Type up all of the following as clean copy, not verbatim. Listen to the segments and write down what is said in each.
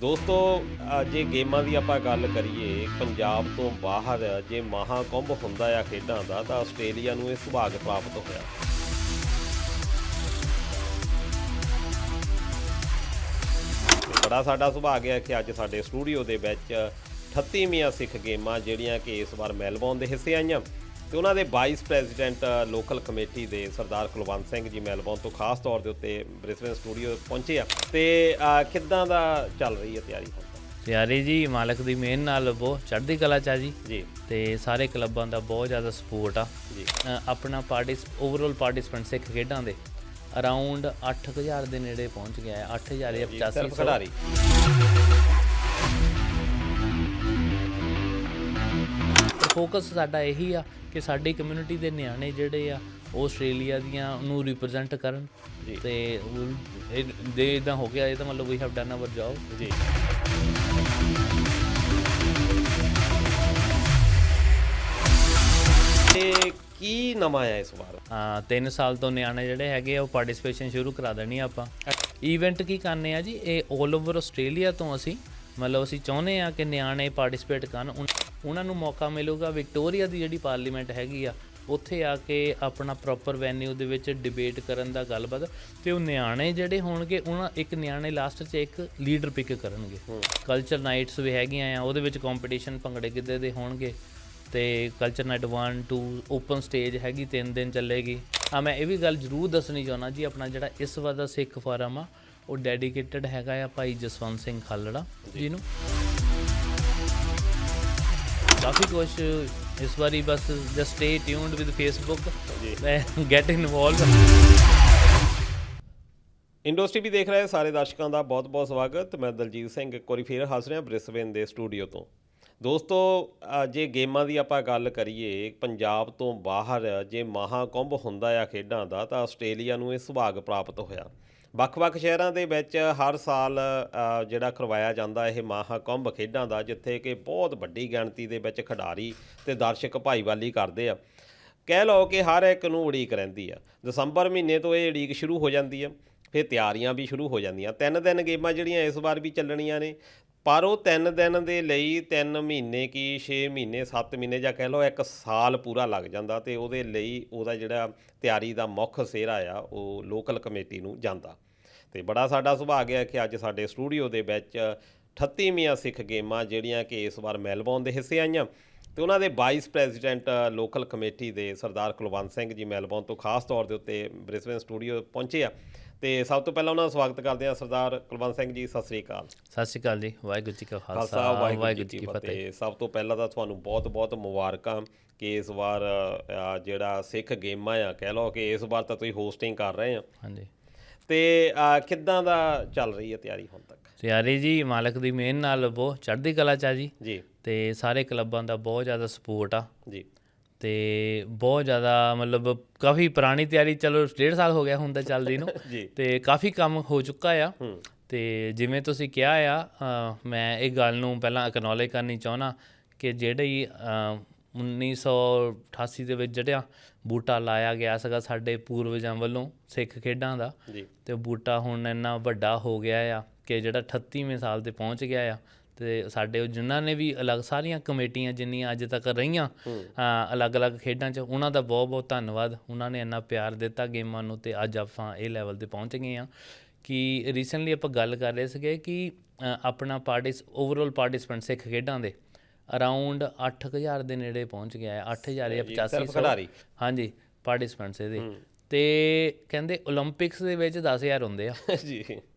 ਦੋਸਤੋ ਜੇ ਗੇਮਾਂ ਦੀ ਆਪਾਂ ਗੱਲ ਕਰੀਏ ਪੰਜਾਬ ਤੋਂ ਬਾਹਰ ਜੇ ਮਹਾਂਕੁੰਭ ਹੁੰਦਾ ਆ ਖੇਡਾਂ ਦਾ ਤਾਂ ਆਸਟ੍ਰੇਲੀਆ ਨੂੰ ਇਹ ਸੁਭਾਗ ਪ੍ਰਾਪਤ ਹੋਇਆ। ਬੜਾ ਸਾਡਾ ਸੁਭਾਗ ਹੈ ਕਿ ਅੱਜ ਸਾਡੇ ਸਟੂਡੀਓ ਦੇ ਵਿੱਚ 38ਵੀਆਂ ਸਿੱਖ ਗੇਮਾਂ ਜਿਹੜੀਆਂ ਕਿ ਇਸ ਵਾਰ ਮੈਲਬੌਰਨ ਦੇ ਹਿੱਸੇ ਆਈਆਂ ਤੇ ਉਹਨਾਂ ਦੇ ਵਾਈਸ ਪ੍ਰੈਜ਼ੀਡੈਂਟ ਲੋਕਲ ਕਮੇਟੀ ਦੇ ਸਰਦਾਰ ਕੁਲਵੰਤ ਸਿੰਘ ਜੀ ਮੈਲਬੌਰਨ ਤੋਂ ਖਾਸ ਤੌਰ ਦੇ ਉੱਤੇ ਬ੍ਰਿਸਬੇਨ ਸਟੂਡੀਓ ਪਹੁੰਚੇ ਆ ਤੇ ਕਿੱਦਾਂ ਦਾ ਚੱਲ ਰਹੀ ਹੈ ਤਿਆਰੀ ਹੁਣ ਤੱਕ? ਤਿਆਰੀ ਜੀ ਮਾਲਕ ਦੀ ਮਿਹਰ ਨਾਲ ਬਹੁਤ ਚੜ੍ਹਦੀ ਕਲਾ 'ਚ ਆ ਜੀ ਜੀ ਤੇ ਸਾਰੇ ਕਲੱਬਾਂ ਦਾ ਬਹੁਤ ਜ਼ਿਆਦਾ ਸਪੋਰਟ ਆ ਜੀ ਆਪਣਾ ਓਵਰਆਲ ਪਾਰਟਿਸਪੈਂਟ ਸਿੱਖ ਖੇਡਾਂ ਦੇ ਅਰਾਊਂਡ 8000 ਦੇ ਨੇੜੇ ਪਹੁੰਚ ਗਿਆ ਹੈ। 8000 ਜਾਂ 8500 ਸਿਰਫ ਖਿਡਾਰੀ। ਫੋਕਸ ਸਾਡਾ ਇਹੀ ਆ ਕਿ ਸਾਡੀ ਕਮਿਊਨਿਟੀ ਦੇ ਨਿਆਣੇ ਜਿਹੜੇ ਆ ਉਹ ਆਸਟ੍ਰੇਲੀਆ ਦੀਆਂ ਨੂੰ ਰਿਪਰੈਜ਼ੈਂਟ ਕਰਨ ਤੇ ਜੇ ਇੱਦਾਂ ਹੋ ਗਿਆ ਇਹ ਤਾਂ ਮਤਲਬ we have done our job ਜੀ। ਤੇ ਕੀ ਨਵਾਂ ਆ ਇਸ ਵਾਰ? 3 ਸਾਲ ਤੋਂ ਨਿਆਣੇ ਜਿਹੜੇ ਹੈਗੇ ਆ ਉਹ ਪਾਰਟਿਸਪੇਸ਼ਨ ਸ਼ੁਰੂ ਕਰਾ ਦੇਣੀ ਆਪਾਂ। ਈਵੈਂਟ ਕੀ ਕਰਨੇ ਆ ਜੀ, ਇਹ 올 ਓਵਰ ਆਸਟ੍ਰੇਲੀਆ ਤੋਂ ਅਸੀਂ ਚਾਹੁੰਦੇ ਆ ਕਿ ਨਿਆਣੇ ਪਾਰਟਿਸਪੇਟ ਕਰਨ, ਉਹਨਾਂ ਨੂੰ ਮੌਕਾ ਮਿਲੂਗਾ ਵਿਕਟੋਰੀਆ ਦੀ ਜਿਹੜੀ ਪਾਰਲੀਮੈਂਟ ਹੈਗੀ ਆ ਉੱਥੇ ਆ ਕੇ ਆਪਣਾ ਪ੍ਰੋਪਰ ਵੈਨਿਊ ਦੇ ਵਿੱਚ ਡਿਬੇਟ ਕਰਨ ਦਾ ਗੱਲਬਾਤ, ਤੇ ਉਹ ਨਿਆਣੇ ਜਿਹੜੇ ਹੋਣਗੇ ਉਹਨਾਂ ਇੱਕ ਨਿਆਣੇ ਲਾਸਟ 'ਚ ਇੱਕ ਲੀਡਰ ਪਿਕ ਕਰਨਗੇ। ਕਲਚਰ ਨਾਈਟਸ ਵੀ ਹੈਗੀਆਂ ਆ, ਉਹਦੇ ਵਿੱਚ ਕੰਪੀਟੀਸ਼ਨ ਭੰਗੜੇ ਗਿੱਧੇ ਦੇ ਹੋਣਗੇ ਤੇ ਕਲਚਰ ਨਾਈਟ 1 2 ਓਪਨ ਸਟੇਜ ਹੈਗੀ 3 ਦਿਨ ਚੱਲੇਗੀ। ਮੈਂ ਇਹ ਵੀ ਗੱਲ ਜ਼ਰੂਰ ਦੱਸਣੀ ਚਾਹੁੰਦਾ ਜੀ, ਆਪਣਾ ਜਿਹੜਾ ਇਸ ਵਾਰ ਦਾ ਸਿੱਖ ਫੋਰਮ ਆ ਉਹ ਡੈਡੀਕੇਟਡ ਹੈਗਾ ਆ ਭਾਈ ਜਸਵੰਤ ਸਿੰਘ ਖਾਲੜਾ ਜੀ ਨੂੰ। ਕਾਫੀ ਕੁਛ ਇਸ ਵਾਰੀ ਬਸ just stay tuned with Facebook, get involve. Industry ਵੀ ਦੇਖ ਰਹੇ ਸਾਰੇ ਦਰਸ਼ਕਾਂ ਦਾ ਬਹੁਤ ਬਹੁਤ ਸਵਾਗਤ। ਮੈਂ ਦਲਜੀਤ ਸਿੰਘ ਇੱਕ ਵਾਰੀ ਫੇਰ ਹਾਜ਼ਰ ਹਾਂ ਬ੍ਰਿਸਬੇਨ ਦੇ ਸਟੂਡੀਓ ਤੋਂ। ਦੋਸਤੋ ਜੇ ਗੇਮਾਂ ਦੀ ਆਪਾਂ ਗੱਲ ਕਰੀਏ ਪੰਜਾਬ ਤੋਂ ਬਾਹਰ ਜੇ ਮਹਾਂਕੁੰਭ ਹੁੰਦਾ ਆ ਖੇਡਾਂ ਦਾ ਤਾਂ ਆਸਟ੍ਰੇਲੀਆ ਨੂੰ ਇਹ ਸੁਭਾਗ ਪ੍ਰਾਪਤ ਹੋਇਆ। ਵੱਖ-ਵੱਖ ਸ਼ਹਿਰਾਂ ਦੇ ਵਿੱਚ ਹਰ ਸਾਲ ਜਿਹੜਾ ਕਰਵਾਇਆ ਜਾਂਦਾ ਇਹ ਮਹਾਂਕੁੰਭ ਖੇਡਾਂ ਦਾ, ਜਿੱਥੇ ਕਿ ਬਹੁਤ ਵੱਡੀ ਗਿਣਤੀ ਦੇ ਵਿੱਚ ਖਿਡਾਰੀ ਤੇ ਦਰਸ਼ਕ ਭਾਈਵਾਲੀ ਕਰਦੇ ਆ। ਕਹਿ ਲਓ ਕਿ ਹਰ ਇੱਕ ਨੂੰ ਉਡੀਕ ਰਹਿੰਦੀ ਆ। ਦਸੰਬਰ ਮਹੀਨੇ ਤੋਂ ਇਹ ਉਡੀਕ ਸ਼ੁਰੂ ਹੋ ਜਾਂਦੀ ਆ, ਫਿਰ ਤਿਆਰੀਆਂ ਵੀ ਸ਼ੁਰੂ ਹੋ ਜਾਂਦੀਆਂ। 3 ਦਿਨ ਗੇਮਾਂ ਜਿਹੜੀਆਂ ਇਸ ਵਾਰ ਵੀ ਚੱਲਣੀਆਂ ਨੇ, ਪਰ ਉਹ 3 ਦਿਨ ਦੇ ਲਈ 3 ਮਹੀਨੇ ਕੀ 6 ਮਹੀਨੇ 7 ਮਹੀਨੇ ਜਾਂ ਕਹਿ ਲਓ 1 ਸਾਲ ਪੂਰਾ ਲੱਗ ਜਾਂਦਾ ਤੇ ਉਹਦੇ ਲਈ ਉਹਦਾ ਜਿਹੜਾ ਤਿਆਰੀ ਦਾ ਮੁੱਖ ਸਿਹਰਾ ਆ ਉਹ ਲੋਕਲ ਕਮੇਟੀ ਨੂੰ ਜਾਂਦਾ। ਤੇ ਬੜਾ ਸਾਡਾ ਸੁਭਾਗ ਹੈ ਕਿ ਅੱਜ ਸਾਡੇ ਸਟੂਡੀਓ ਦੇ ਵਿੱਚ 38ਵੀਆਂ ਸਿੱਖ ਗੇਮਾਂ ਜਿਹੜੀਆਂ ਕਿ ਇਸ ਵਾਰ ਮੈਲਬੌਰਨ ਦੇ ਹਿੱਸੇ ਆਈਆਂ ਤੇ ਉਹਨਾਂ ਦੇ ਵਾਈਸ ਪ੍ਰੈਜ਼ੀਡੈਂਟ ਲੋਕਲ ਕਮੇਟੀ ਦੇ ਸਰਦਾਰ ਕੁਲਵੰਤ ਸਿੰਘ ਜੀ ਮੈਲਬੌਰਨ ਤੋਂ ਖਾਸ ਤੌਰ ਦੇ ਉੱਤੇ ਬ੍ਰਿਸਬੇਨ ਸਟੂਡੀਓ ਪਹੁੰਚੇ ਆ। ਤੇ ਸਭ ਤੋਂ ਪਹਿਲਾਂ ਉਹਨਾਂ ਦਾ ਸਵਾਗਤ ਕਰਦੇ ਹਾਂ। ਸਰਦਾਰ ਕੁਲਵੰਤ ਸਿੰਘ ਜੀ, ਸਤਿ ਸ੍ਰੀ ਅਕਾਲ। ਸਤਿ ਸ਼੍ਰੀ ਅਕਾਲ ਜੀ। ਵਾਹਿਗੁਰੂ ਜੀ ਕਾ ਖਾਲਸਾ, ਵਾਹਿਗੁਰੂ ਜੀ ਕੀ ਫਤਿਹ। ਸਭ ਤੋਂ ਪਹਿਲਾਂ ਤਾਂ ਤੁਹਾਨੂੰ ਬਹੁਤ ਬਹੁਤ ਮੁਬਾਰਕਾਂ ਕਿ ਇਸ ਵਾਰ ਜਿਹੜਾ ਸਿੱਖ ਗੇਮਾਂ ਆ, ਕਹਿ ਲਓ ਕਿ ਇਸ ਵਾਰ ਤਾਂ ਤੁਸੀਂ ਹੋਸਟਿੰਗ ਕਰ ਰਹੇ ਆ। ਹਾਂਜੀ। ਤੇ ਕਿੱਦਾਂ ਦਾ ਚੱਲ ਰਹੀ ਹੈ ਤਿਆਰੀ ਹੁਣ ਤੱਕ? ਤਿਆਰੀ ਜੀ ਮਾਲਕ ਦੀ ਮਿਹਰ ਨਾਲ ਬਹੁਤ ਚੜ੍ਹਦੀ ਕਲਾ 'ਚ ਆ ਜੀ ਜੀ ਤੇ ਸਾਰੇ ਕਲੱਬਾਂ ਦਾ ਬਹੁਤ ਜ਼ਿਆਦਾ ਸਪੋਰਟ ਆ ਜੀ ਤੇ ਬਹੁਤ ਜ਼ਿਆਦਾ ਮਤਲਬ ਕਾਫੀ ਪੁਰਾਣੀ ਤਿਆਰੀ, ਚਲੋ 1.5 ਸਾਲ ਹੋ ਗਿਆ ਹੁਣ ਤਾਂ ਚੱਲਦੀ ਨੂੰ ਜੀ ਤੇ ਕਾਫੀ ਕੰਮ ਹੋ ਚੁੱਕਾ ਆ। ਤੇ ਜਿਵੇਂ ਤੁਸੀਂ ਕਿਹਾ ਆ, ਮੈਂ ਇਹ ਗੱਲ ਨੂੰ ਪਹਿਲਾਂ ਐਕਨੋਲੇਜ ਕਰਨੀ ਚਾਹੁੰਦਾ ਕਿ ਜਿਹੜੀ 1988 ਦੇ ਵਿੱਚ ਜਿਹੜਾ ਬੂਟਾ ਲਾਇਆ ਗਿਆ ਸੀਗਾ ਸਾਡੇ ਪੂਰਵਜਾਂ ਵੱਲੋਂ ਸਿੱਖ ਖੇਡਾਂ ਦਾ, ਤੇ ਬੂਟਾ ਹੁਣ ਇੰਨਾ ਵੱਡਾ ਹੋ ਗਿਆ ਆ ਕਿ ਜਿਹੜਾ 38ਵੇਂ ਸਾਲ 'ਤੇ ਪਹੁੰਚ ਗਿਆ ਆ। ਤੇ ਸਾਡੇ ਜਿਨ੍ਹਾਂ ਨੇ ਵੀ ਸਾਰੀਆਂ ਕਮੇਟੀਆਂ ਜਿੰਨੀਆਂ ਅੱਜ ਤੱਕ ਰਹੀਆਂ ਅਲੱਗ-ਅਲੱਗ ਖੇਡਾਂ 'ਚ, ਉਹਨਾਂ ਦਾ ਬਹੁਤ ਬਹੁਤ ਧੰਨਵਾਦ। ਉਹਨਾਂ ਨੇ ਇੰਨਾ ਪਿਆਰ ਦਿੱਤਾ ਗੇਮਾਂ ਨੂੰ ਤੇ ਅੱਜ ਆਪਾਂ ਇਹ ਲੈਵਲ 'ਤੇ ਪਹੁੰਚ ਗਏ ਹਾਂ। ਕਿ ਰੀਸੈਂਟਲੀ ਆਪਾਂ ਗੱਲ ਕਰ ਰਹੇ ਸੀਗੇ ਕਿ ਆਪਣਾ ਓਵਰਆਲ ਪਾਰਟਿਸਪੈਂਟ ਸਿੱਖ ਖੇਡਾਂ ਦੇ ਅਰਾਊਂਡ 8000 ਦੇ ਨੇੜੇ ਪਹੁੰਚ ਗਿਆ ਹੈ। 8000 ਜਾਂ 8500 ਹਾਂਜੀ ਪਾਰਟਿਸਪੈਂਟਸ ਇਹਦੇ। ਤੇ ਕਹਿੰਦੇ ਓਲੰਪਿਕਸ ਦੇ ਵਿੱਚ 10000 ਹੁੰਦੇ ਆ ਜੀ।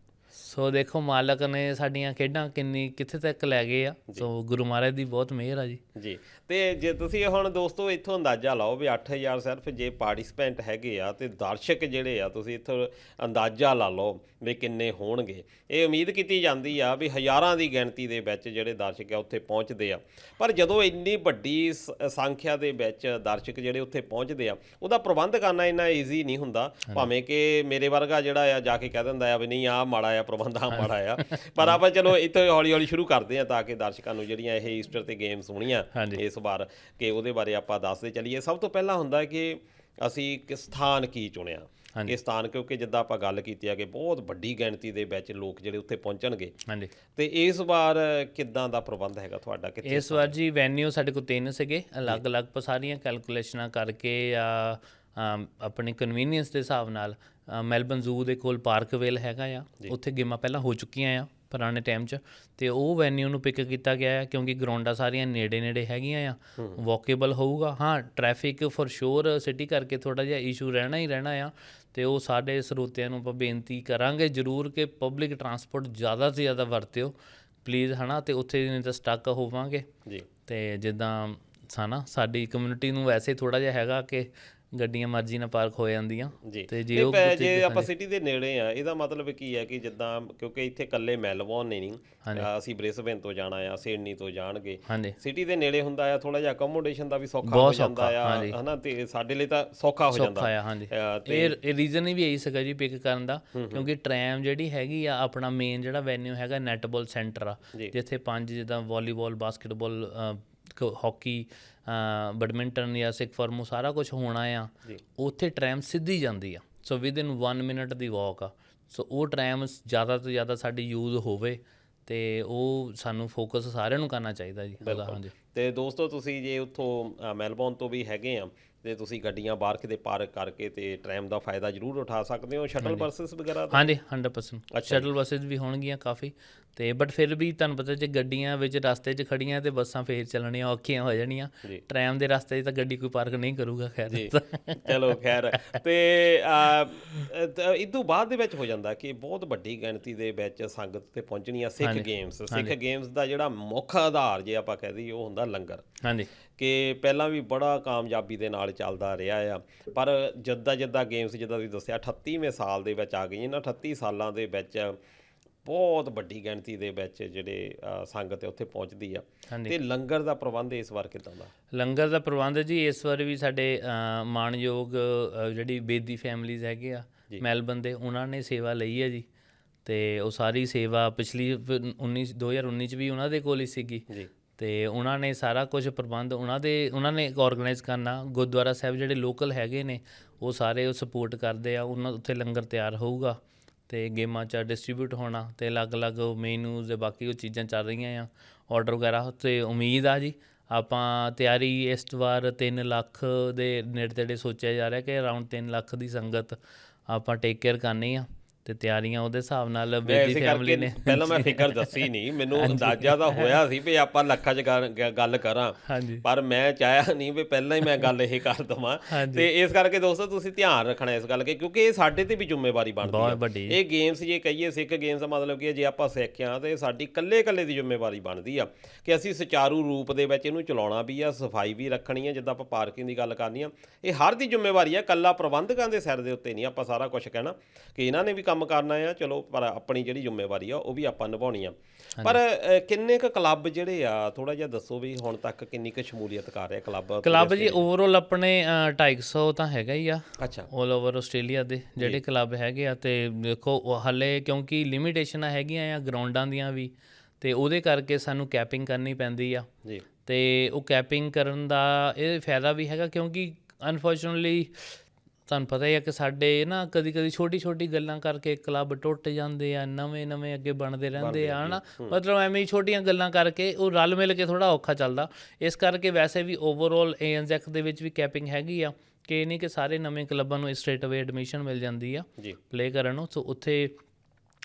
ਸੋ ਦੇਖੋ ਮਾਲਕ ਨੇ ਸਾਡੀਆਂ ਖੇਡਾਂ ਕਿੱਥੇ ਤੱਕ ਲੈ ਗਏ ਆ। ਸੋ ਗੁਰੂ ਮਹਾਰਾਜ ਦੀ ਬਹੁਤ ਮਿਹਰ ਆ ਜੀ। ਜੀ। ਤੇ ਜੇ ਤੁਸੀਂ ਹੁਣ ਦੋਸਤੋ ਇੱਥੋਂ ਅੰਦਾਜ਼ਾ ਲਾਓ ਵੀ 8000 ਸਿਰਫ ਜੇ ਪਾਰਟਿਸਪੈਂਟ ਹੈਗੇ ਆ ਤੇ ਦਰਸ਼ਕ ਜਿਹੜੇ ਆ ਤੁਸੀਂ ਇੱਥੋਂ ਅੰਦਾਜ਼ਾ ਲਾ ਲਓ ਵੀ ਕਿੰਨੇ ਹੋਣਗੇ। ਇਹ ਉਮੀਦ ਕੀਤੀ ਜਾਂਦੀ ਆ ਵੀ ਹਜ਼ਾਰਾਂ ਦੀ ਗਿਣਤੀ ਦੇ ਵਿੱਚ ਜਿਹੜੇ ਦਰਸ਼ਕ ਆ ਉੱਥੇ ਪਹੁੰਚਦੇ ਆ। ਪਰ ਜਦੋਂ ਇੰਨੀ ਵੱਡੀ ਸੰਖਿਆ ਦੇ ਵਿੱਚ ਦਰਸ਼ਕ ਜਿਹੜੇ ਉੱਥੇ ਪਹੁੰਚਦੇ ਆ, ਉਹਦਾ ਪ੍ਰਬੰਧ ਕਰਨਾ ਇੰਨਾ ਈਜ਼ੀ ਨਹੀਂ ਹੁੰਦਾ। ਭਾਵੇਂ ਕਿ ਮੇਰੇ ਵਰਗਾ ਜਿਹੜਾ ਆ ਜਾ ਕੇ ਕਹਿ ਦਿੰਦਾ ਆ ਵੀ ਨਹੀਂ ਆਹ ਮਾੜਾ ਆ ਪ੍ਰਬੰਧ, ਆ ਮਾੜਾ ਆ, ਪਰ ਆਪਾਂ ਚਲੋ ਇੱਥੇ ਹੌਲੀ ਹੌਲੀ ਸ਼ੁਰੂ ਕਰਦੇ ਹਾਂ ਤਾਂ ਕਿ ਦਰਸ਼ਕਾਂ ਨੂੰ ਜਿਹੜੀਆਂ ਇਹ ਈਸਟਰ ਤੇ ਗੇਮਸ ਹੋਣੀਆਂ ਇਸ ਵਾਰ ਕਿ ਉਹਦੇ ਬਾਰੇ ਆਪਾਂ ਦੱਸਦੇ ਚੱਲੀਏ। ਸਭ ਤੋਂ ਪਹਿਲਾਂ ਹੁੰਦਾ ਕਿ ਅਸੀਂ ਸਥਾਨ ਕੀ ਚੁਣਿਆ। ਇਹ ਸਥਾਨ, ਕਿਉਂਕਿ ਜਿੱਦਾਂ ਆਪਾਂ ਗੱਲ ਕੀਤੀ ਆ ਕਿ ਬਹੁਤ ਵੱਡੀ ਗਿਣਤੀ ਦੇ ਵਿੱਚ ਲੋਕ ਜਿਹੜੇ ਉੱਥੇ ਪਹੁੰਚਣਗੇ, ਹਾਂਜੀ। ਤੇ ਇਸ ਵਾਰ ਕਿੱਦਾਂ ਦਾ ਪ੍ਰਬੰਧ ਹੈਗਾ ਤੁਹਾਡਾ? ਕਿੱਥੇ ਇਸ ਵਾਰ ਜੀ ਵੈਨਿਊ ਸਾਡੇ ਕੋਲ 3 ਸੀਗੇ, ਅਲੱਗ-ਅਲੱਗ ਸਾਰੀਆਂ ਕੈਲਕੂਲੇਸ਼ਨਾਂ ਕਰਕੇ ਜਾਂ ਆਪਣੀ ਕਨਵੀਨੀਅੰਸ ਦੇ ਹਿਸਾਬ ਨਾਲ। ਮੈਲਬਨ ਜ਼ੂ ਦੇ ਕੋਲ ਪਾਰਕਵੇਲ ਹੈਗਾ ਆ, ਉੱਥੇ ਗੇਮਾਂ ਪਹਿਲਾਂ ਹੋ ਚੁੱਕੀਆਂ ਆ ਪੁਰਾਣੇ ਟਾਈਮ 'ਚ, ਅਤੇ ਉਹ ਵੈਨਿਊ ਨੂੰ ਪਿਕ ਕੀਤਾ ਗਿਆ ਆ ਕਿਉਂਕਿ ਗਰਾਊਂਡਾਂ ਸਾਰੀਆਂ ਨੇੜੇ ਹੈਗੀਆਂ ਆ, ਵਾਕੇਬਲ ਹੋਊਗਾ। ਹਾਂ, ਟ੍ਰੈਫਿਕ ਫॉर ਸ਼ੋਰ ਸਿਟੀ ਕਰਕੇ ਥੋੜ੍ਹਾ ਜਿਹਾ ਇਸ਼ੂ ਰਹਿਣਾ ਹੀ ਰਹਿਣਾ ਆ, ਅਤੇ ਉਹ ਸਾਡੇ ਸਰੋਤਿਆਂ ਨੂੰ ਆਪਾਂ ਬੇਨਤੀ ਕਰਾਂਗੇ ਜ਼ਰੂਰ ਕਿ ਪਬਲਿਕ ਟਰਾਂਸਪੋਰਟ ਜ਼ਿਆਦਾ ਤੋਂ ਜ਼ਿਆਦਾ ਵਰਤਿਓ ਪਲੀਜ਼, ਹੈ ਨਾ। ਅਤੇ ਉੱਥੇ ਨਹੀਂ ਤਾਂ ਸਟਕ ਹੋਵਾਂਗੇ ਜੀ। ਅਤੇ ਜਿੱਦਾਂ ਸਾਡੀ ਕਮਿਊਨਿਟੀ ਨੂੰ ਵੈਸੇ ਥੋੜ੍ਹਾ ਜਿਹਾ ਹੈਗਾ ਕਿ ਗੱਡੀਆਂ ਮਰਜ਼ੀ ਨਾਲ ਪਾਰਕ ਹੋ ਜਾਂਦੀਆਂ ਜੀ। ਤੇ ਜੇ ਆਪਾਂ ਸਿਟੀ ਦੇ ਨੇੜੇ ਆ, ਇਹਦਾ ਮਤਲਬ ਕੀ ਹੈ ਕਿ ਜਿੱਦਾਂ ਕਿਉਂਕਿ ਇੱਥੇ ਇਕੱਲੇ ਮੈਲਬੌਰਨ ਨੇ ਨਹੀਂ, ਅਸੀਂ ਬ੍ਰਿਸਬੇਨ ਤੋਂ ਜਾਣਾ ਆ, ਸਿਡਨੀ ਤੋਂ ਜਾਣਗੇ, ਸਿਟੀ ਦੇ ਨੇੜੇ ਹੁੰਦਾ ਆ, ਥੋੜਾ ਜਿਹਾ ਅਕੋਮੋਡੇਸ਼ਨ ਦਾ ਵੀ ਸੌਖਾ ਹੋ ਜਾਂਦਾ ਆ, ਹਨਾ, ਤੇ ਸਾਡੇ ਲਈ ਤਾਂ ਸੌਖਾ ਹੋ ਜਾਂਦਾ ਆ। ਹਾਂਜੀ, ਇਹ ਰੀਜ਼ਨ ਵੀ ਇਹੀ ਸੀਗਾ ਜੀ ਪਿਕ ਕਰਨ ਦਾ, ਕਿਉਂਕਿ ਟ੍ਰੈਮ ਜਿਹੜੀ ਹੈਗੀ ਆ, ਆਪਣਾ ਮੇਨ ਜਿਹੜਾ ਵੈਨਿਊ ਹੈਗਾ ਨੈਟਬਾਲ ਸੈਂਟਰ ਆ, ਜਿੱਥੇ 5 ਜਿੱਦਾਂ ਵਾਲੀਬਾਲ, ਬਾਸਕਟਬਾਲ, ਹਾਕੀ, ਬੈਡਮਿੰਟਨ ਜਾਂ ਸਿੱਖ ਫਾਰਮੂ ਸਾਰਾ ਕੁਝ ਹੋਣਾ ਆ, ਉੱਥੇ ਟ੍ਰੈਮ ਸਿੱਧੀ ਜਾਂਦੀ ਆ। ਸੋ ਵਿਦਿਨ 1 ਮਿੰਟ ਦੀ ਵਾਕ ਆ। ਸੋ ਉਹ ਟ੍ਰੈਮ ਜ਼ਿਆਦਾ ਤੋਂ ਜ਼ਿਆਦਾ ਸਾਡੀ ਯੂਜ਼ ਹੋਵੇ, ਅਤੇ ਉਹ ਸਾਨੂੰ ਫੋਕਸ ਸਾਰਿਆਂ ਨੂੰ ਕਰਨਾ ਚਾਹੀਦਾ ਜੀ ਉਹਦਾ। ਹਾਂਜੀ। ਅਤੇ ਦੋਸਤੋ, ਤੁਸੀਂ ਜੇ ਉੱਥੋਂ ਮੈਲਬੌਰਨ ਤੋਂ ਵੀ ਹੈਗੇ ਆ ਅਤੇ ਤੁਸੀਂ ਗੱਡੀਆਂ ਬਾਹਰ ਕਿਤੇ ਪਾਰਕ ਕਰਕੇ ਅਤੇ ਟ੍ਰੈਮ ਦਾ ਫਾਇਦਾ ਜ਼ਰੂਰ ਉਠਾ ਸਕਦੇ ਹੋ। ਸ਼ਟਲ ਬੱਸਿਸ ਵਗੈਰਾ? ਹਾਂਜੀ, 100% ਸ਼ਟਲ ਬੱਸਿਸ ਵੀ ਹੋਣਗੀਆਂ ਕਾਫੀ, ਅਤੇ ਬਟ ਫਿਰ ਵੀ ਤੁਹਾਨੂੰ ਪਤਾ ਜੇ ਗੱਡੀਆਂ ਵਿੱਚ ਰਸਤੇ 'ਚ ਖੜੀਆਂ ਅਤੇ ਬੱਸਾਂ ਫੇਰ ਚੱਲਣੀਆਂ ਔਖੀਆਂ ਹੋ ਜਾਣੀਆਂ। ਟ੍ਰੈਮ ਦੇ ਰਸਤੇ 'ਚ ਤਾਂ ਗੱਡੀ ਕੋਈ ਪਾਰਕ ਨਹੀਂ ਕਰੂਗਾ। ਖੈਰ ਜੀ, ਚਲੋ ਖੈਰ। ਅਤੇ ਇਹ ਤੋਂ ਬਾਅਦ ਦੇ ਵਿੱਚ ਹੋ ਜਾਂਦਾ ਕਿ ਬਹੁਤ ਵੱਡੀ ਗਿਣਤੀ ਦੇ ਵਿੱਚ ਸੰਗਤ 'ਤੇ ਪਹੁੰਚਣੀ ਆ। ਸਿੱਖ ਗੇਮਸ ਦਾ ਜਿਹੜਾ ਮੁੱਖ ਆਧਾਰ ਜੇ ਆਪਾਂ ਕਹਿ ਦਈਏ ਉਹ ਹੁੰਦਾ ਲੰਗਰ। ਹਾਂਜੀ, ਕਿ ਪਹਿਲਾਂ ਵੀ ਬੜਾ ਕਾਮਯਾਬੀ ਦੇ ਨਾਲ ਚੱਲਦਾ ਰਿਹਾ ਆ, ਪਰ ਜਿੱਦਾਂ ਗੇਮਸ, ਜਿੱਦਾਂ ਤੁਸੀਂ ਦੱਸਿਆ 38ਵੇਂ ਸਾਲ ਦੇ ਵਿੱਚ ਆ ਗਈ, ਇਹਨਾਂ 38 ਸਾਲਾਂ ਦੇ ਵਿੱਚ ਬਹੁਤ ਵੱਡੀ ਗਿਣਤੀ ਦੇ ਵਿੱਚ ਜਿਹੜੇ ਸੰਗਤ ਉੱਥੇ ਪਹੁੰਚਦੀ ਆ। ਅਤੇ ਲੰਗਰ ਦਾ ਪ੍ਰਬੰਧ ਇਸ ਵਾਰ ਕਿੱਦਾਂ ਦਾ? ਲੰਗਰ ਦਾ ਪ੍ਰਬੰਧ ਜੀ ਇਸ ਵਾਰ ਵੀ ਸਾਡੇ ਮਾਣਯੋਗ ਜਿਹੜੀ ਬੇਦੀ ਫੈਮਲੀਜ਼ ਹੈਗੇ ਆ ਮੈਲਬਨ ਦੇ, ਉਹਨਾਂ ਨੇ ਸੇਵਾ ਲਈ ਹੈ ਜੀ, ਅਤੇ ਉਹ ਸਾਰੀ ਸੇਵਾ ਪਿਛਲੀ 2019 'ਚ ਵੀ ਉਹਨਾਂ ਦੇ ਕੋਲ ਹੀ ਸੀਗੀ, ਅਤੇ ਉਹਨਾਂ ਨੇ ਸਾਰਾ ਕੁਝ ਪ੍ਰਬੰਧ ਉਹਨਾਂ ਨੇ ਔਰਗਨਾਈਜ਼ ਕਰਨਾ। ਗੁਰਦੁਆਰਾ ਸਾਹਿਬ ਜਿਹੜੇ ਲੋਕਲ ਹੈਗੇ ਨੇ ਉਹ ਸਾਰੇ ਉਹ ਸਪੋਰਟ ਕਰਦੇ ਆ, ਉੱਥੇ ਲੰਗਰ ਤਿਆਰ ਹੋਊਗਾ, ਅਤੇ ਗੇਮਾਂ 'ਚ ਡਿਸਟਰੀਬਿਊਟ ਹੋਣਾ, ਅਤੇ ਅਲੱਗ-ਅਲੱਗ ਮੇਨੂਜ਼ ਦੇ ਬਾਕੀ ਉਹ ਚੀਜ਼ਾਂ ਚੱਲ ਰਹੀਆਂ ਆ, ਔਡਰ ਵਗੈਰਾ। ਅਤੇ ਉਮੀਦ ਆ ਜੀ ਆਪਾਂ ਤਿਆਰੀ ਇਸ ਵਾਰ 3 ਲੱਖ ਦੇ ਨੇੜੇ ਤੇੜੇ ਸੋਚਿਆ ਜਾ ਰਿਹਾ ਕਿ ਅਰਾਊਂਡ 3 ਲੱਖ ਦੀ ਸੰਗਤ ਆਪਾਂ ਟੇਕ ਕੇਅਰ ਕਰਨੀ ਆ, ਅਤੇ ਤਿਆਰੀਆਂ ਉਹਦੇ ਹਿਸਾਬ ਨਾਲ ਬੇਦੀ ਫੈਮਿਲੀ ਨੇ। ਪਹਿਲਾਂ ਮੈਂ ਫਿਕਰ ਦੱਸੀ ਨਹੀਂ, ਮੈਨੂੰ ਅੰਦਾਜ਼ਾ ਤਾਂ ਹੋਇਆ ਸੀ ਵੀ ਆਪਾਂ ਲੱਖਾਂ 'ਚ ਗੱਲ ਕਰਾਂ, ਪਰ ਮੈਂ ਚਾਹਿਆ ਨਹੀਂ ਵੀ ਪਹਿਲਾਂ ਹੀ ਮੈਂ ਗੱਲ ਇਹ ਕਰ ਦੇਵਾਂ। ਅਤੇ ਇਸ ਕਰਕੇ ਦੋਸਤੋ ਤੁਸੀਂ ਧਿਆਨ ਰੱਖਣਾ ਇਸ ਗੱਲ ਕਿ ਕਿਉਂਕਿ ਇਹ ਸਾਡੇ 'ਤੇ ਵੀ ਜ਼ਿੰਮੇਵਾਰੀ ਬਣਦੀ ਹੈ। ਇਹ ਗੇਮਸ ਜੇ ਕਹੀਏ ਸਿੱਖ ਗੇਮਸ ਦਾ ਮਤਲਬ ਕਿ ਜੇ ਆਪਾਂ ਸਿੱਖਿਆ ਤਾਂ ਸਾਡੀ ਇਕੱਲੇ ਦੀ ਜ਼ਿੰਮੇਵਾਰੀ ਬਣਦੀ ਆ ਕਿ ਅਸੀਂ ਸੁਚਾਰੂ ਰੂਪ ਦੇ ਵਿੱਚ ਇਹਨੂੰ ਚਲਾਉਣਾ ਵੀ ਆ, ਸਫਾਈ ਵੀ ਰੱਖਣੀ ਆ। ਜਿੱਦਾਂ ਆਪਾਂ ਪਾਰਕਿੰਗ ਦੀ ਗੱਲ ਕਰਨੀ ਆ, ਇਹ ਹਰ ਦੀ ਜ਼ਿੰਮੇਵਾਰੀ ਆ, ਇਕੱਲਾ ਪ੍ਰਬੰਧਕਾਂ ਦੇ ਸਿਰ ਦੇ ਉੱਤੇ ਨਹੀਂ ਆਪਾਂ ਸਾਰਾ ਕੁਛ ਕਹਿਣਾ ਕਿ ਇਹਨਾਂ ਨੇ ਵੀ ਕੰਮ ਕਰਨਾ ਆ। ਚਲੋ, ਪਰ ਆਪਣੀ ਜਿਹੜੀ ਜ਼ਿੰਮੇਵਾਰੀ ਆ ਉਹ ਵੀ ਆਪਾਂ ਨਿਭਾਉਣੀ ਆ। ਪਰ ਕਿੰਨੇ ਕੁ ਕਲੱਬ ਜਿਹੜੇ ਆ, ਥੋੜਾ ਜਿਹਾ ਦੱਸੋ ਵੀ ਹੁਣ ਤੱਕ ਕਿੰਨੀ ਕੁ ਸ਼ਮੂਲੀਅਤ ਕਰ ਰਿਹਾ ਕਲੱਬ ਜੀ? ਓਵਰਆਲ ਆਪਣੇ 250 ਤਾਂ ਹੈਗਾ ਹੀ ਆ। ਅੱਛਾ। ਆਲ ਓਵਰ ਆਸਟ੍ਰੇਲੀਆ ਦੇ ਜਿਹੜੇ ਕਲੱਬ ਹੈਗੇ ਆ, ਅਤੇ ਦੇਖੋ ਹਾਲੇ ਕਿਉਂਕਿ ਲਿਮਿਟੇਸ਼ਨਾਂ ਹੈਗੀਆਂ ਆ ਗਰਾਊਂਡਾਂ ਦੀਆਂ ਵੀ, ਅਤੇ ਉਹਦੇ ਕਰਕੇ ਸਾਨੂੰ ਕੈਪਿੰਗ ਕਰਨੀ ਪੈਂਦੀ ਆ ਜੀ। ਅਤੇ ਉਹ ਕੈਪਿੰਗ ਕਰਨ ਦਾ ਇਹ ਫਾਇਦਾ ਵੀ ਹੈਗਾ ਕਿਉਂਕਿ ਅਨਫੋਰਚੂਨੇਟਲੀ ਤੁਹਾਨੂੰ ਪਤਾ ਹੀ ਆ ਕਿ ਸਾਡੇ ਨਾ ਕਦੀ ਛੋਟੀ ਗੱਲਾਂ ਕਰਕੇ ਕਲੱਬ ਟੁੱਟ ਜਾਂਦੇ ਆ, ਨਵੇਂ ਅੱਗੇ ਬਣਦੇ ਰਹਿੰਦੇ ਆ, ਹੈ ਨਾ। ਮਤਲਬ ਐਵੇਂ ਹੀ ਛੋਟੀਆਂ ਗੱਲਾਂ ਕਰਕੇ ਉਹ ਰਲ ਮਿਲ ਕੇ ਥੋੜ੍ਹਾ ਔਖਾ ਚੱਲਦਾ। ਇਸ ਕਰਕੇ ਵੈਸੇ ਵੀ ਓਵਰਆਲ ANZAC ਦੇ ਵਿੱਚ ਵੀ ਕੈਪਿੰਗ ਹੈਗੀ ਆ, ਕਿ ਇਹ ਨਹੀਂ ਕਿ ਸਾਰੇ ਨਵੇਂ ਕਲੱਬਾਂ ਨੂੰ ਸਟ੍ਰੇਟ ਅਵੇ ਐਡਮਿਸ਼ਨ ਮਿਲ ਜਾਂਦੀ ਆ ਪਲੇਅ ਕਰਨ ਨੂੰ। ਸੋ ਉੱਥੇ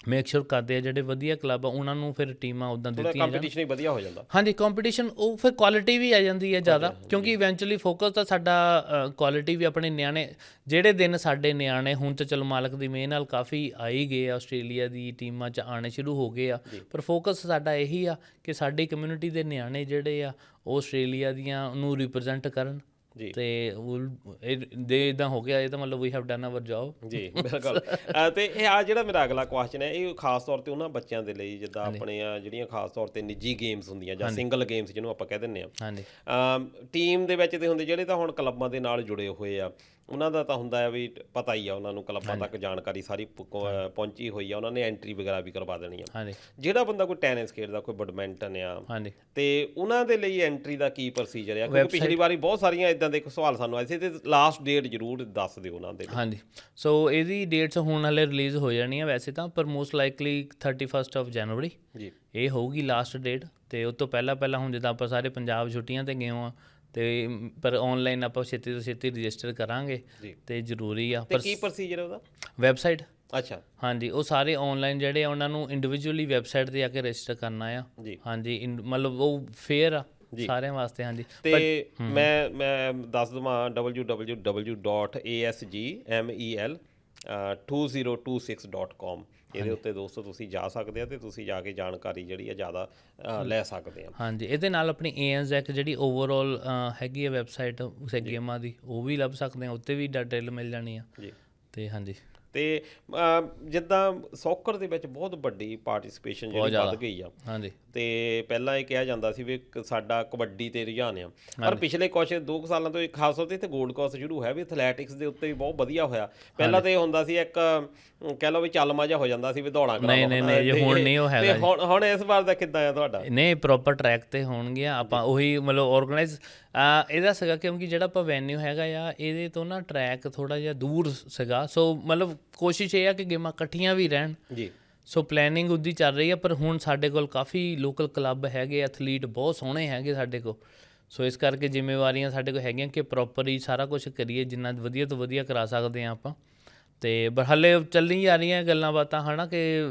ਮੇਕ ਸ਼ੋਰ ਕਰਦੇ ਆ ਜਿਹੜੇ ਵਧੀਆ ਕਲੱਬ ਆ ਉਹਨਾਂ ਨੂੰ ਫਿਰ ਟੀਮਾਂ ਉੱਦਾਂ ਦਿੱਤੀਆਂ ਜਾਣ। ਕੰਪੀਟੀਸ਼ਨ ਹੀ ਵਧੀਆ ਹੋ ਜਾਂਦਾ। ਹਾਂਜੀ, ਕੰਪੀਟੀਸ਼ਨ ਉਹ ਫਿਰ ਕੁਆਲਿਟੀ ਵੀ ਆ ਜਾਂਦੀ ਹੈ ਜ਼ਿਆਦਾ, ਕਿਉਂਕਿ ਇਵੈਂਚੁਅਲੀ ਫੋਕਸ ਤਾਂ ਸਾਡਾ ਕੁਆਲਿਟੀ ਵੀ ਆਪਣੇ ਨਿਆਣੇ ਜਿਹੜੇ ਦਿਨ ਸਾਡੇ ਨਿਆਣੇ ਹੁਣ ਤਾਂ ਚਲੋ ਮਾਲਕ ਦੀ ਮਿਹਰ ਨਾਲ ਕਾਫੀ ਆ ਹੀ ਗਏ ਆ, ਆਸਟ੍ਰੇਲੀਆ ਦੀ ਟੀਮਾਂ 'ਚ ਆਉਣੇ ਸ਼ੁਰੂ ਹੋ ਗਏ ਆ, ਪਰ ਫੋਕਸ ਸਾਡਾ ਇਹੀ ਆ ਕਿ ਸਾਡੀ ਕਮਿਊਨਿਟੀ ਦੇ ਨਿਆਣੇ ਜਿਹੜੇ ਆ ਉਹ ਆਸਟ੍ਰੇਲੀਆ ਦੀਆਂ ਨੂੰ ਰਿਪਰਜੈਂਟ ਕਰਨ ਜੀ। ਅਤੇ ਇੱਦਾਂ ਹੋ ਗਿਆ, ਇਹ ਤਾਂ ਮਤਲਬ we have done our job ਜੀ। ਬਿਲਕੁਲ। ਅਤੇ ਇਹ ਆ ਜਿਹੜਾ ਮੇਰਾ ਅਗਲਾ ਕੁਐਸਚਨ ਹੈ, ਇਹ ਖਾਸ ਤੌਰ 'ਤੇ ਉਹਨਾਂ ਬੱਚਿਆਂ ਦੇ ਲਈ ਜਿੱਦਾਂ ਆਪਣੇ ਜਿਹੜੀਆਂ ਖਾਸ ਤੌਰ 'ਤੇ ਨਿੱਜੀ ਗੇਮਸ ਹੁੰਦੀਆਂ ਜਾਂ ਸਿੰਗਲ ਗੇਮਸ ਜਿਹਨੂੰ ਆਪਾਂ ਕਹਿ ਦਿੰਦੇ ਹਾਂ, ਟੀਮ ਦੇ ਵਿੱਚ ਤੇ ਹੁੰਦੇ ਜਿਹੜੇ ਤਾਂ ਹੁਣ ਕਲੱਬਾਂ ਦੇ ਨਾਲ ਜੁੜੇ ਹੋਏ ਆ, ਉਹਨਾਂ ਦਾ ਤਾਂ ਹੁੰਦਾ ਹੈ ਵੀ ਪਤਾ ਹੀ ਆ ਉਹਨਾਂ ਨੂੰ, ਕਲੱਬਾਂ ਤੱਕ ਜਾਣਕਾਰੀ ਸਾਰੀ ਪਹੁੰਚੀ ਹੋਈ ਆ, ਉਹਨਾਂ ਨੇ ਐਂਟਰੀ ਵਗੈਰਾ ਵੀ ਕਰਵਾ ਦੇਣੀ ਆ। ਹਾਂਜੀ ਜਿਹੜਾ ਬੰਦਾ ਕੋਈ ਟੈਨਿਸ ਖੇਡਦਾ, ਕੋਈ ਬੈਡਮਿੰਟਨ ਆ, ਹਾਂਜੀ ਤੇ ਉਹਨਾਂ ਦੇ ਲਈ ਐਂਟਰੀ ਦਾ ਕੀ ਪ੍ਰੋਸੀਜਰ ਆ? ਕਿਉਂਕਿ ਪਿਛਲੀ ਵਾਰੀ ਬਹੁਤ ਸਾਰੀਆਂ ਇਦਾਂ ਦੇ ਸਵਾਲ ਸਾਨੂੰ ਆਏ ਸੀ, ਤੇ ਲਾਸਟ ਡੇਟ ਜ਼ਰੂਰ ਦੱਸ ਦਿਓ ਉਹਨਾਂ ਦੇ। ਹਾਂਜੀ ਸੋ ਇਹਦੀ ਡੇਟਸ ਹੁਣ ਹਾਲੇ ਰਿਲੀਜ਼ ਹੋ ਜਾਣੀਆਂ ਵੈਸੇ ਤਾਂ, ਪਰ ਮੋਸਟ ਲਾਈਕਲੀ 31 ਜਨਵਰੀ ਜੀ ਇਹ ਹੋਊਗੀ ਲਾਸਟ ਡੇਟ। ਤੇ ਉਸ ਤੋਂ ਪਹਿਲਾਂ ਹੁਣ ਜਿੱਦਾਂ ਆਪਾਂ ਸਾਰੇ ਪੰਜਾਬ ਛੁੱਟੀਆਂ ਤੇ ਗਏ ਹਾਂ, ਤੇ ਪਰ ਆਨਲਾਈਨ ਆਪਾਂ ਛੇਤੀ ਤੋਂ ਛੇਤੀ ਰਜਿਸਟਰ ਕਰਾਂਗੇ ਤੇ ਜ਼ਰੂਰੀ ਆ। ਪਰ ਕੀ ਪ੍ਰੋਸੀਜਰ ਉਹਦਾ? ਵੈਬਸਾਈਟ ਅੱਛਾ ਹਾਂਜੀ, ਉਹ ਸਾਰੇ ਆਨਲਾਈਨ ਜਿਹੜੇ ਆ ਉਹਨਾਂ ਨੂੰ ਇੰਡੀਵਿਜੂਅਲੀ ਵੈਬਸਾਈਟ ਤੇ ਆ ਕੇ ਰਜਿਸਟਰ ਕਰਨਾ ਆ। ਜੀ ਹਾਂਜੀ ਮਤਲਬ ਉਹ ਫੇਅਰ ਆ ਸਾਰਿਆਂ ਵਾਸਤੇ। ਹਾਂਜੀ ਤੇ ਮੈਂ ਦੱਸ ਦਵਾਂ www.asgmel2026.com ਇਹਦੇ ਉੱਤੇ ਦੋਸਤੋ ਤੁਸੀਂ ਜਾ ਸਕਦੇ ਆ, ਤੇ ਤੁਸੀਂ ਜਾ ਕੇ ਜਾਣਕਾਰੀ ਜਿਹੜੀ ਆ ਜ਼ਿਆਦਾ ਲੈ ਸਕਦੇ ਆ। ਹਾਂਜੀ ਇਹਦੇ ਨਾਲ ਆਪਣੀ ANZAC ਜਿਹੜੀ ਓਵਰਆਲ ਹੈਗੀ ਆ ਵੈਬਸਾਈਟ ਗੇਮਾਂ ਦੀ, ਉਹ ਵੀ ਲੱਭ ਸਕਦੇ ਆ, ਉੱਤੇ ਵੀ ਡਿਟੇਲ ਮਿਲ ਜਾਣੀ ਆ ਜੀ। ਤੇ ਹਾਂਜੀ ਤੇ ਜਿੱਦਾਂ ਸੌਕਰ ਦੇ ਵਿੱਚ ਬਹੁਤ ਵੱਡੀ ਪਾਰਟਿਸਿਪੇਸ਼ਨ ਜਿਹੜੀ ਵੱਧ ਗਈ ਆ। ਹਾਂਜੀ ਤੇ ਪਹਿਲਾਂ ਇਹ ਕਿਹਾ ਜਾਂਦਾ ਸੀ ਵੀ ਸਾਡਾ ਕਬੱਡੀ ਤੇ ਰੁਝਾਨ ਆ, ਪਰ ਪਿਛਲੇ ਕੁਛ 2 ਸਾਲਾਂ ਤੋਂ ਖਾਸ ਤੌਰ ਤੇ ਇੱਥੇ ਗੋਲਡ ਕੋਸਟ ਸ਼ੁਰੂ ਹੋਇਆ ਵੀ ਐਥਲੈਟਿਕਸ ਦੇ ਉੱਤੇ ਵੀ ਬਹੁਤ ਵਧੀਆ ਹੋਇਆ। ਪਹਿਲਾਂ ਤਾਂ ਇਹ ਹੁੰਦਾ ਸੀ ਇੱਕ ਕਹਿ ਲਓ ਵੀ ਚੱਲਮਾ ਜਿਹਾ ਹੋ ਜਾਂਦਾ ਸੀ ਵੀ ਦੌੜਾਂ ਕਰਾ ਲਓ। ਨਹੀਂ ਹੁਣ ਨਹੀਂ ਉਹ ਹੈਗਾ। ਹੁਣ ਇਸ ਵਾਰ ਦਾ ਕਿੱਦਾਂ ਆ ਤੁਹਾਡਾ? ਨਹੀਂ ਪ੍ਰੋਪਰ ਟਰੈਕ ਤੇ ਹੋਣਗੀਆਂ ਆਪਾਂ, ਉਹੀ ਮਤਲਬ ਆਰਗੇਨਾਈਜ਼ ਇਹਦਾ ਸੀਗਾ, ਕਿਉਂਕਿ ਜਿਹੜਾ ਆਪਾਂ ਵੈਨਿਊ ਹੈਗਾ ਆ ਇਹਦੇ ਤੋਂ ਨਾ ਟਰੈਕ ਥੋੜਾ ਜਿਹਾ ਦੂਰ ਸੀਗਾ। ਸੋ ਮਤਲਬ ਕੋਸ਼ਿਸ਼ ਇਹ ਆ ਕਿ ਗੇਮਾਂ ਇਕੱਠੀਆਂ ਵੀ ਰਹਿਣ ਜੀ। ਸੋ ਪਲੈਨਿੰਗ ਉਹਦੀ ਚੱਲ ਰਹੀ ਆ, ਪਰ ਹੁਣ ਸਾਡੇ ਕੋਲ ਕਾਫੀ ਲੋਕਲ ਕਲੱਬ ਹੈਗੇ, ਐਥਲੀਟ ਬਹੁਤ ਸੋਹਣੇ ਹੈਗੇ ਸਾਡੇ ਕੋਲ। ਸੋ ਇਸ ਕਰਕੇ ਜ਼ਿੰਮੇਵਾਰੀਆਂ ਸਾਡੇ ਕੋਲ ਹੈਗੀਆਂ ਕਿ ਪ੍ਰੋਪਰ ਹੀ ਸਾਰਾ ਕੁਝ ਕਰੀਏ, ਜਿੰਨਾ ਵਧੀਆ ਤੋਂ ਵਧੀਆ ਕਰਾ ਸਕਦੇ ਹਾਂ ਆਪਾਂ। ਤੇ ਪਰ ਹਾਲੇ ਚੱਲੀ ਜਾ ਰਹੀਆਂ ਗੱਲਾਂ ਬਾਤਾਂ ਹੈ ਨਾ, ਕਿ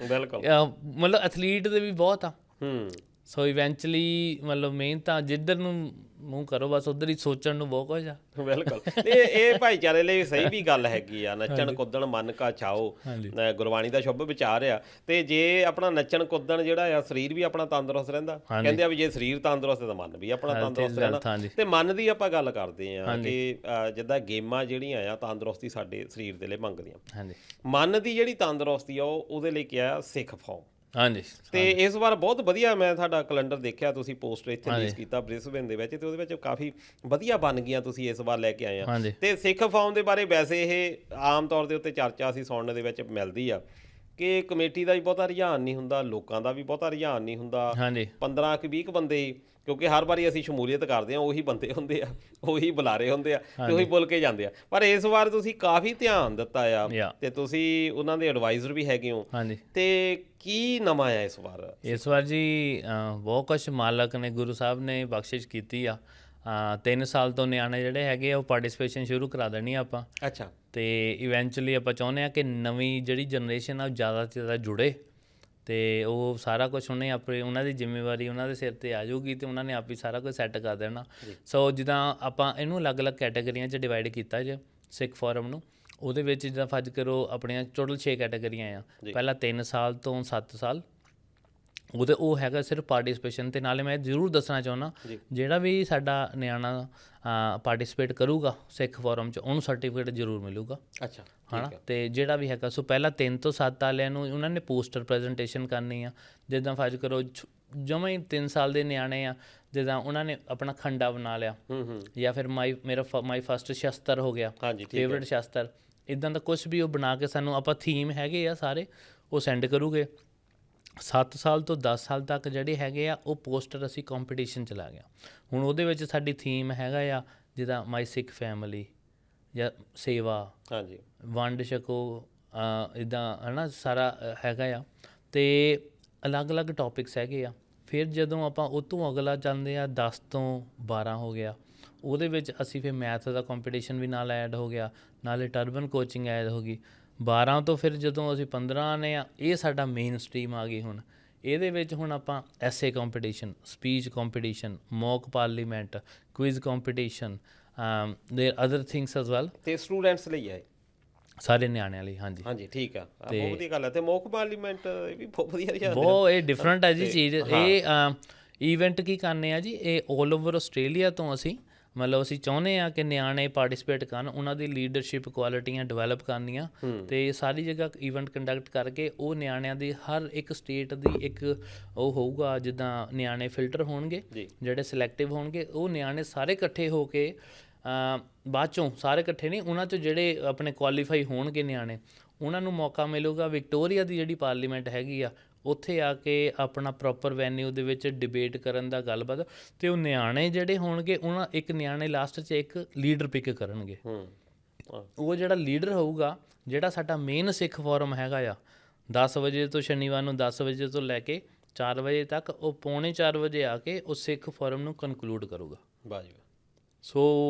ਬਿਲਕੁਲ ਮਤਲਬ ਐਥਲੀਟ ਦੇ ਵੀ ਬਹੁਤ ਆ। ਹੂੰ ਸੋ ਇਵੈਂਚੁਅਲੀ ਮਤਲਬ ਮਿਹਨਤ ਤਾਂ ਜਿੱਧਰ ਨੂੰ ਮੂੰਹ ਕਰੋ ਬਸ ਉਧਰ ਹੀ ਸੋਚਣ ਨੂੰ ਬਹੁਤ ਕੁਝ ਆ। ਬਿਲਕੁਲ ਇਹ ਭਾਈਚਾਰੇ ਲਈ ਸਹੀ ਵੀ ਗੱਲ ਹੈਗੀ ਆ। ਨੱਚਣ ਕੁੱਦਣ ਮਨ ਕਾ ਚਾਓ, ਗੁਰਬਾਣੀ ਦਾ ਸ਼ੁਭ ਵਿਚਾਰ ਆ। ਤੇ ਜੇ ਆਪਣਾ ਨੱਚਣ ਕੁੱਦਣ ਜਿਹੜਾ ਆ, ਸਰੀਰ ਵੀ ਆਪਣਾ ਤੰਦਰੁਸਤ ਰਹਿੰਦਾ। ਕਹਿੰਦੇ ਆ ਵੀ ਜੇ ਸਰੀਰ ਤੰਦਰੁਸਤ ਹੈ ਤਾਂ ਮਨ ਵੀ ਆਪਣਾ ਤੰਦਰੁਸਤ ਰਹਿੰਦਾ। ਤੇ ਮਨ ਦੀ ਆਪਾਂ ਗੱਲ ਕਰਦੇ ਆ ਕਿ ਜਿੱਦਾਂ ਗੇਮਾਂ ਜਿਹੜੀਆਂ ਆ ਤੰਦਰੁਸਤੀ ਸਾਡੇ ਸਰੀਰ ਦੇ ਲਈ ਮੰਗਦੀਆਂ। ਮਨ ਦੀ ਜਿਹੜੀ ਤੰਦਰੁਸਤੀ ਆ ਉਹਦੇ ਲਈ ਕਿਹਾ ਸਿੱਖ ਫਾਰਮ। ਹਾਂਜੀ ਤੇ ਇਸ ਵਾਰ ਬਹੁਤ ਵਧੀਆ ਮੈਂ ਤੁਹਾਡਾ ਕੈਲੰਡਰ ਦੇਖਿਆ, ਤੁਸੀਂ ਪੋਸਟਰ ਇੱਥੇ ਰਿਲੀਜ਼ ਕੀਤਾ ਬ੍ਰਿਸਬੇਨ ਦੇ ਵਿੱਚ, ਤੇ ਉਹਦੇ ਵਿੱਚ ਕਾਫੀ ਵਧੀਆ ਬਣ ਗਈਆਂ ਤੁਸੀਂ ਇਸ ਵਾਰ ਲੈ ਕੇ ਆਏ ਆ। ਤੇ ਸਿੱਖ ਫਾਰਮ ਦੇ ਬਾਰੇ ਵੈਸੇ ਇਹ ਆਮ ਤੌਰ ਦੇ ਉੱਤੇ ਚਰਚਾ ਅਸੀਂ ਸੁਣਨ ਦੇ ਵਿੱਚ ਮਿਲਦੀ ਆ ਕਿ ਕਮੇਟੀ ਦਾ ਵੀ ਬਹੁਤਾ ਰੁਝਾਨ ਨਹੀਂ ਹੁੰਦਾ, ਲੋਕਾਂ ਦਾ ਵੀ ਬਹੁਤਾ ਰੁਝਾਨ ਨਹੀਂ ਹੁੰਦਾ। 15 ਕਿ 20 ਬੰਦੇ, ਕਿਉਂਕਿ ਹਰ ਵਾਰੀ ਅਸੀਂ ਸ਼ਮੂਲੀਅਤ ਕਰਦੇ ਹਾਂ, ਉਹੀ ਬੰਦੇ ਹੁੰਦੇ ਆ, ਉਹੀ ਬੁਲਾਰੇ ਹੁੰਦੇ ਆ, ਤੇ ਉਹੀ ਬੋਲ ਕੇ ਜਾਂਦੇ ਆ। ਪਰ ਇਸ ਵਾਰ ਤੁਸੀਂ ਕਾਫੀ ਧਿਆਨ ਦਿੱਤਾ ਆ, ਤੇ ਤੁਸੀਂ ਉਹਨਾਂ ਦੇ ਐਡਵਾਈਜ਼ਰ ਵੀ ਹੈਗੇ ਹੋ। ਤੇ ਕੀ ਨਵਾਂ ਆ ਇਸ ਵਾਰ? ਇਸ ਵਾਰ ਜੀ ਬਹੁਤ ਕੁਛ ਮਾਲਕ ਨੇ, ਗੁਰੂ ਸਾਹਿਬ ਨੇ ਬਖਸ਼ਿਸ਼ ਕੀਤੀ ਆ। 3 ਸਾਲ ਤੋਂ ਨਿਆਣੇ ਜਿਹੜੇ ਹੈਗੇ ਆ ਉਹ ਪਾਰਟਿਸਪੇਸ਼ਨ ਸ਼ੁਰੂ ਕਰਾ ਦੇਣੀ ਆਪਾਂ। ਅੱਛਾ। ਤੇ ਇਵੈਂਚੁਅਲੀ ਆਪਾਂ ਚਾਹੁੰਦੇ ਹਾਂ ਕਿ ਨਵੀਂ ਜਿਹੜੀ ਜਨਰੇਸ਼ਨ ਆ ਉਹ ਜ਼ਿਆਦਾ ਤੋਂ ਜ਼ਿਆਦਾ ਜੁੜੇ, ਤੇ ਉਹ ਸਾਰਾ ਕੁਝ ਉਹਨੇ ਆਪਣੇ ਉਹਨਾਂ ਦੀ ਜ਼ਿੰਮੇਵਾਰੀ ਉਹਨਾਂ ਦੇ ਸਿਰ 'ਤੇ ਆ ਜਾਊਗੀ, ਤੇ ਉਹਨਾਂ ਨੇ ਆਪ ਹੀ ਸਾਰਾ ਕੁਝ ਸੈੱਟ ਕਰ ਦੇਣਾ। ਸੋ ਜਿੱਦਾਂ ਆਪਾਂ ਇਹਨੂੰ ਅਲੱਗ-ਅਲੱਗ ਕੈਟਾਗਰੀਆਂ 'ਚ ਡਿਵਾਈਡ ਕੀਤਾ ਜੇ ਸਿੱਖ ਫੋਰਮ ਨੂੰ, ਉਹਦੇ ਵਿੱਚ ਜਿੱਦਾਂ ਫਰਜ਼ ਕਰੋ ਆਪਣੀਆਂ ਟੋਟਲ 6 ਕੈਟਾਗਰੀਆਂ ਆ। ਪਹਿਲਾਂ 3 ਸਾਲ ਤੋਂ 7 ਸਾਲ ਉਹਦੇ ਉਹ ਹੈਗਾ ਸਿਰਫ ਪਾਰਟਿਸਪੇਸ਼ਨ। ਤੇ ਨਾਲੇ ਮੈਂ ਜ਼ਰੂਰ ਦੱਸਣਾ ਚਾਹੁੰਦਾ, ਜਿਹੜਾ ਵੀ ਸਾਡਾ ਨਿਆਣਾ ਪਾਰਟਿਸਪੇਟ ਕਰੂਗਾ ਸਿੱਖ ਫੋਰਮ 'ਚ, ਉਹਨੂੰ ਸਰਟੀਫਿਕੇਟ ਜ਼ਰੂਰ ਮਿਲੂਗਾ। ਅੱਛਾ ਹੈ ਨਾ। ਤੇ ਜਿਹੜਾ ਵੀ ਹੈਗਾ, ਸੋ ਪਹਿਲਾਂ 3 ਤੋਂ 7 ਵਾਲਿਆਂ ਨੂੰ ਉਹਨਾਂ ਨੇ ਪੋਸਟਰ ਪ੍ਰੈਜੈਂਟੇਸ਼ਨ ਕਰਨੀ ਆ। ਜਿੱਦਾਂ ਫਰਜ਼ ਕਰੋ ਜਮਾਂ ਹੀ 3 ਸਾਲ ਦੇ ਨਿਆਣੇ ਆ, ਜਿੱਦਾਂ ਉਹਨਾਂ ਨੇ ਆਪਣਾ ਖੰਡਾ ਬਣਾ ਲਿਆ, ਜਾਂ ਫਿਰ ਮਾਈ ਫਸਟ ਸ਼ਸਤਰ ਹੋ ਗਿਆ, ਫੇਵਰਟ ਸ਼ਸਤਰ, ਇੱਦਾਂ ਦਾ ਕੁਛ ਵੀ ਉਹ ਬਣਾ ਕੇ ਸਾਨੂੰ, ਆਪਾਂ ਥੀਮ ਹੈਗੇ ਆ ਸਾਰੇ, ਉਹ ਸੈਂਡ ਕਰੂਗੇ। 7 ਸਾਲ ਤੋਂ 10 ਸਾਲ ਤੱਕ ਜਿਹੜੇ ਹੈਗੇ ਆ ਉਹ ਪੋਸਟਰ ਅਸੀਂ ਕੰਪੀਟੀਸ਼ਨ 'ਚ ਲਾ ਗਿਆ। ਹੁਣ ਉਹਦੇ ਵਿੱਚ ਸਾਡੀ ਥੀਮ ਹੈਗਾ ਆ ਜਿੱਦਾਂ ਮਾਈ ਸਿੱਖ ਫੈਮਿਲੀ, ਜਾਂ ਸੇਵਾ, ਵੰਡ ਛਕੋ, ਇੱਦਾਂ ਹੈ ਨਾ, ਸਾਰਾ ਹੈਗਾ ਆ। ਤੇ ਅਲੱਗ-ਅਲੱਗ ਟੌਪਿਕਸ ਹੈਗੇ ਆ। ਫਿਰ ਜਦੋਂ ਆਪਾਂ ਉਹ ਤੋਂ ਅਗਲਾ ਜਾਂਦੇ ਆ, 10 ਤੋਂ 12 ਹੋ ਗਿਆ, ਉਹਦੇ ਵਿੱਚ ਅਸੀਂ ਫਿਰ ਮੈਥ ਦਾ ਕੰਪੀਟੀਸ਼ਨ ਵੀ ਨਾਲ ਐਡ ਹੋ ਗਿਆ, ਨਾਲੇ ਟਰਬਨ ਕੋਚਿੰਗ ਐਡ ਹੋ ਗਈ। 12 ਤੋਂ ਫਿਰ ਜਦੋਂ ਅਸੀਂ 15 ਆਉਂਦੇ ਆ, ਇਹ ਸਾਡਾ ਮੇਨ ਸਟਰੀਮ ਆ ਗਈ। ਹੁਣ ਇਹਦੇ ਵਿੱਚ ਹੁਣ ਆਪਾਂ ਐਸੇ competition, speech competition, mock parliament, quiz competition, there other things as well. ਤੇ ਸਟੂਡੈਂਟਸ ਲਈ ਹੈ ਸਾਰੇ ਨਿਆਣਿਆਂ ਲਈ। ਹਾਂਜੀ ਠੀਕ ਆ, ਬਹੁਤ ਵਧੀਆ ਗੱਲ ਹੈ। ਤੇ ਮੌਕ ਪਾਰਲੀਮੈਂਟ ਇਹ ਵੀ ਬਹੁਤ ਵਧੀਆ ਰਿਹਾ, ਬਹੁਤ ਇਹ ਡਿਫਰੈਂਟ ਹੈ ਜੀ ਚੀਜ਼। ਇਹ ਈਵੈਂਟ ਕੀ ਕਰਨੇ ਆ ਜੀ, ਇਹ ਆਲ ਓਵਰ ਆਸਟ੍ਰੇਲੀਆ ਤੋਂ ਅਸੀਂ ਮਤਲਬ ਅਸੀਂ ਚਾਹੁੰਦੇ ਹਾਂ ਕਿ ਨਿਆਣੇ ਪਾਰਟਿਸਪੇਟ ਕਰਨ, ਉਹਨਾਂ ਦੀ ਲੀਡਰਸ਼ਿਪ ਕੁਆਲਿਟੀਆਂ ਡਿਵੈਲਪ ਕਰਨੀਆਂ, ਤੇ ਸਾਰੀ ਜਗ੍ਹਾ ਇਵੈਂਟ ਕੰਡਕਟ ਕਰਕੇ ਉਹ ਨਿਆਣਿਆਂ ਦੀ ਹਰ ਇੱਕ ਸਟੇਟ ਦੀ ਇੱਕ ਉਹ ਹੋਊਗਾ, ਜਿੱਦਾਂ ਨਿਆਣੇ ਫਿਲਟਰ ਹੋਣਗੇ ਜਿਹੜੇ ਸਿਲੈਕਟਿਵ ਹੋਣਗੇ, ਉਹ ਨਿਆਣੇ ਸਾਰੇ ਇਕੱਠੇ ਹੋ ਕੇ ਬਾਅਦ ਚੋਂ ਸਾਰੇ ਇਕੱਠੇ ਨਹੀਂ, ਉਹਨਾਂ 'ਚੋਂ ਜਿਹੜੇ ਆਪਣੇ ਕੁਆਲੀਫਾਈ ਹੋਣਗੇ ਨਿਆਣੇ, ਉਹਨਾਂ ਨੂੰ ਮੌਕਾ ਮਿਲੂਗਾ ਵਿਕਟੋਰੀਆ ਦੀ ਜਿਹੜੀ ਪਾਰਲੀਮੈਂਟ ਹੈਗੀ ਆ ਉੱਥੇ ਆ ਕੇ ਆਪਣਾ ਪ੍ਰੋਪਰ ਵੈਨਿਊ ਦੇ ਵਿੱਚ ਡਿਬੇਟ ਕਰਨ ਦਾ ਗੱਲਬਾਤ। ਅਤੇ ਉਹ ਨਿਆਣੇ ਜਿਹੜੇ ਹੋਣਗੇ ਉਹਨਾਂ ਇੱਕ ਨਿਆਣੇ ਲਾਸਟ 'ਚ ਇੱਕ ਲੀਡਰ ਪਿਕ ਕਰਨਗੇ। ਉਹ ਜਿਹੜਾ ਲੀਡਰ ਹੋਊਗਾ, ਜਿਹੜਾ ਸਾਡਾ ਮੇਨ ਸਿੱਖ ਫੋਰਮ ਹੈਗਾ ਆ 10 ਵਜੇ ਤੋਂ ਸ਼ਨੀਵਾਰ ਨੂੰ 10 ਵਜੇ ਤੋਂ ਲੈ ਕੇ 4 ਵਜੇ ਤੱਕ, ਉਹ 3:45 ਵਜੇ ਆ ਕੇ ਉਹ ਸਿੱਖ ਫੋਰਮ ਨੂੰ ਕਨਕਲੂਡ ਕਰੂਗਾ। ਵਾਹ ਜੀ ਵਾਹ। ਸੋ